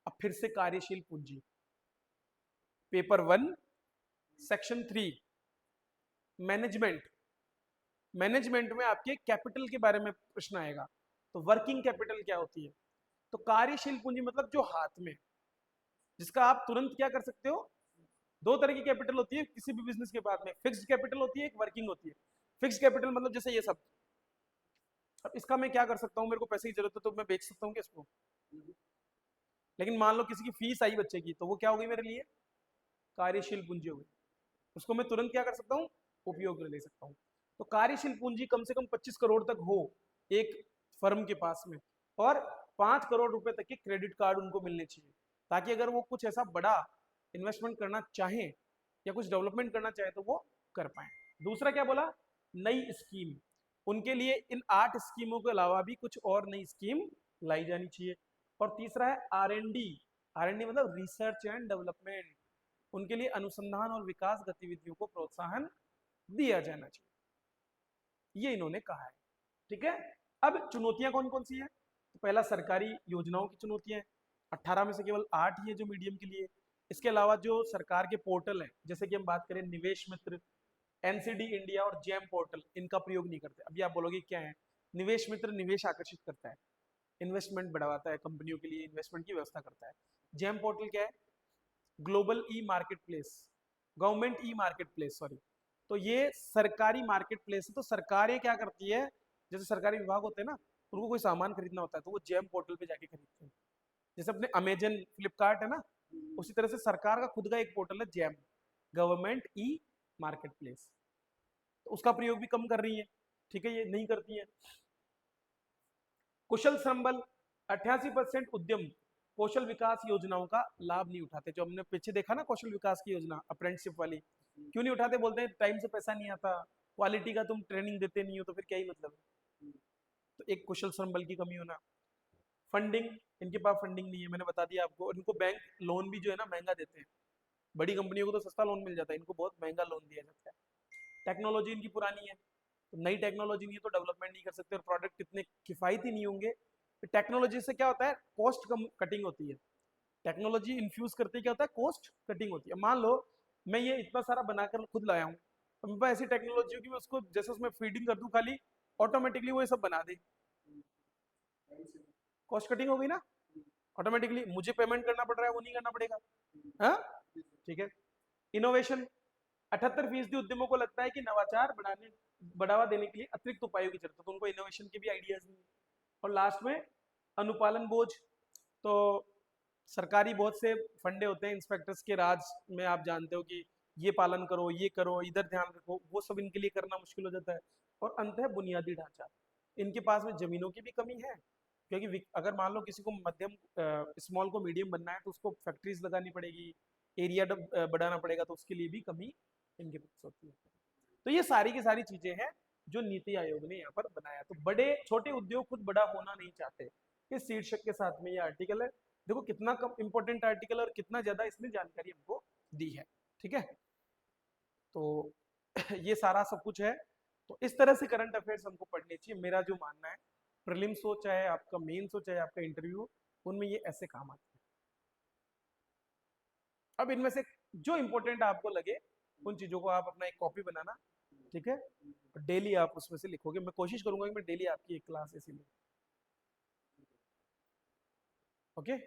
अब फिर से कार्यशील पूंजी, पेपर 1 सेक्शन 3 मैनेजमेंट, मैनेजमेंट में आपके कैपिटल के बारे में प्रश्न आएगा। तो वर्किंग कैपिटल क्या होती है? तो कार्यशील पूंजी मतलब जो हाथ में, जिसका आप तुरंत क्या कर सकते हो। दो तरह की कैपिटल होती है किसी भी बिजनेस के बाद में, फिक्स्ड कैपिटल होती है, एक वर्किंग होती है। फिक्स्ड कैपिटल मतलब जैसे ये सब, अब इसका मैं क्या कर सकता हूँ, मेरे को पैसे की जरूरत है तो मैं बेच सकता हूँ क्या इसको? लेकिन मान लो किसी की फीस आई बच्चे की, तो वो क्या हो गई मेरे लिए? कार्यशील पूंजी हो गई। उसको मैं तुरंत क्या कर सकता हूँ? उपयोग में ले सकता हूँ। तो कार्यशील पूंजी कम से कम 25 करोड़ तक हो एक फर्म के पास में, और 5 करोड़ रुपए तक के क्रेडिट कार्ड उनको मिलने चाहिए, ताकि अगर वो कुछ ऐसा बड़ा इन्वेस्टमेंट करना चाहे या कुछ डेवलपमेंट करना चाहे तो वो कर पाए। दूसरा क्या बोला? नई स्कीम। उनके लिए इन 8 स्कीमों के अलावा भी कुछ और नई स्कीम लाई जानी चाहिए। और तीसरा है आर एंड डी मतलब रिसर्च एंड डेवलपमेंट। उनके लिए अनुसंधान और विकास गतिविधियों को प्रोत्साहन दिया जाना चाहिए, ये इन्होंने कहा है। ठीक है, अब चुनौतियां कौन कौन सी हैं? तो पहला, सरकारी योजनाओं की चुनौतियां हैं। 18 में से केवल 8 ही है जो मीडियम के लिए। इसके अलावा जो सरकार के पोर्टल हैं, जैसे कि हम बात करें निवेश मित्र, एनसीडी इंडिया और जेम पोर्टल, इनका प्रयोग नहीं करते। अभी आप बोलोगे क्या है? निवेश मित्र निवेश आकर्षित करता है, इन्वेस्टमेंट बढ़ाता है, कंपनियों के लिए इन्वेस्टमेंट की व्यवस्था करता है। जेम पोर्टल क्या है? Global e market place, government e market place, sorry. तो ये सरकारी मार्केट प्लेस है। तो सरकारें क्या करती है, जैसे सरकारी विभाग होते हैं ना, उनको कोई सामान खरीदना होता है तो वो जेम पोर्टल पे जाके खरीदते हैं। जैसे अपने अमेजन, फ्लिपकार्ट है ना, उसी तरह से सरकार का खुद का एक पोर्टल है GeM, government e market place. तो उसका प्रयोग भी कम कर रही है। ठीक है, ये नहीं करती है। कुशल श्रम बल, 88% उद्यम कौशल विकास योजनाओं का लाभ नहीं उठाते। जो हमने पीछे देखा ना कौशल विकास की योजना अप्रेंटिसशिप वाली, क्यों नहीं उठाते? बोलते हैं टाइम से पैसा नहीं आता, क्वालिटी का तुम ट्रेनिंग देते नहीं हो, तो फिर क्या ही मतलब है। तो एक कुशल श्रम बल की कमी होना। फंडिंग, इनके पास फंडिंग नहीं है, मैंने बता दिया आपको। और इनको बैंक लोन भी जो है ना महंगा देते हैं। बड़ी कंपनियों को तो सस्ता लोन मिल जाता है, इनको बहुत महंगा लोन दिया जाता है। टेक्नोलॉजी इनकी पुरानी है, तो नई टेक्नोलॉजी नहीं है तो डेवलपमेंट नहीं कर सकते, और प्रोडक्ट इतने किफायती नहीं होंगे। टेक्नोलॉजी से क्या होता है? कॉस्ट कम कटिंग होती है। टेक्नोलॉजी इन्फ्यूज करते क्या होता है? कॉस्ट कटिंग होती है। मान लो मैं ये इतना सारा बनाकर खुद लाया हूँ, तो मेरे पास ऐसी टेक्नोलॉजी होगी, मैं उसको जैसे उसमें फीडिंग कर दूं खाली, ऑटोमेटिकली वो ये सब बना दे। कॉस्ट कटिंग हो गई ना, ऑटोमेटिकली मुझे पेमेंट करना पड़ रहा है, वो नहीं करना पड़ेगा। हाँ, ठीक है। इनोवेशन, 78% उद्यमों को लगता है कि नवाचार बढ़ावा देने के लिए अतिरिक्त उपायों की जरूरत है, तो उनको इनोवेशन के भी आइडियाज नहीं है। और लास्ट में अनुपालन बोझ, तो सरकारी बहुत से फंडे होते हैं इंस्पेक्टर्स के राज में, आप जानते हो कि ये पालन करो, ये करो, इधर ध्यान रखो, वो सब इनके लिए करना मुश्किल हो जाता है। और अंत है बुनियादी ढांचा, इनके पास में जमीनों की भी कमी है, क्योंकि अगर मान लो किसी को मध्यम स्मॉल को मीडियम बनना है तो उसको फैक्ट्रीज लगानी पड़ेगी, एरिया बढ़ाना पड़ेगा, तो उसके लिए भी कमी इनके पास होती है। तो ये सारी की सारी चीजें हैं जो नीति आयोग ने यहाँ पर बनाया। तो बड़े छोटे उद्योग खुद बड़ा होना नहीं चाहते, इस शीर्षक के साथ में ये आर्टिकल है। देखो कितना कम इंपॉर्टेंट आर्टिकल और कितना ज्यादा इसमें जानकारी हमको दी है, ठीक है। तो ये सारा सब कुछ है। तो इस तरह से करंट अफेयर्स हमको पढ़ने चाहिए, मेरा जो मानना है। प्रीलिम्स हो चाहे आपका मेंस हो चाहे आपका इंटरव्यू हो, उनमें ये ऐसे काम आते हैं। अब इनमें से जो इंपॉर्टेंट आपको लगे उन चीजों को आप अपना एक कॉपी बनाना, ठीक है, डेली आप उसमें से लिखोगे। मैं कोशिश करूंगा कि मैं डेली आपकी एक क्लास ऐसी लूँ। ओके।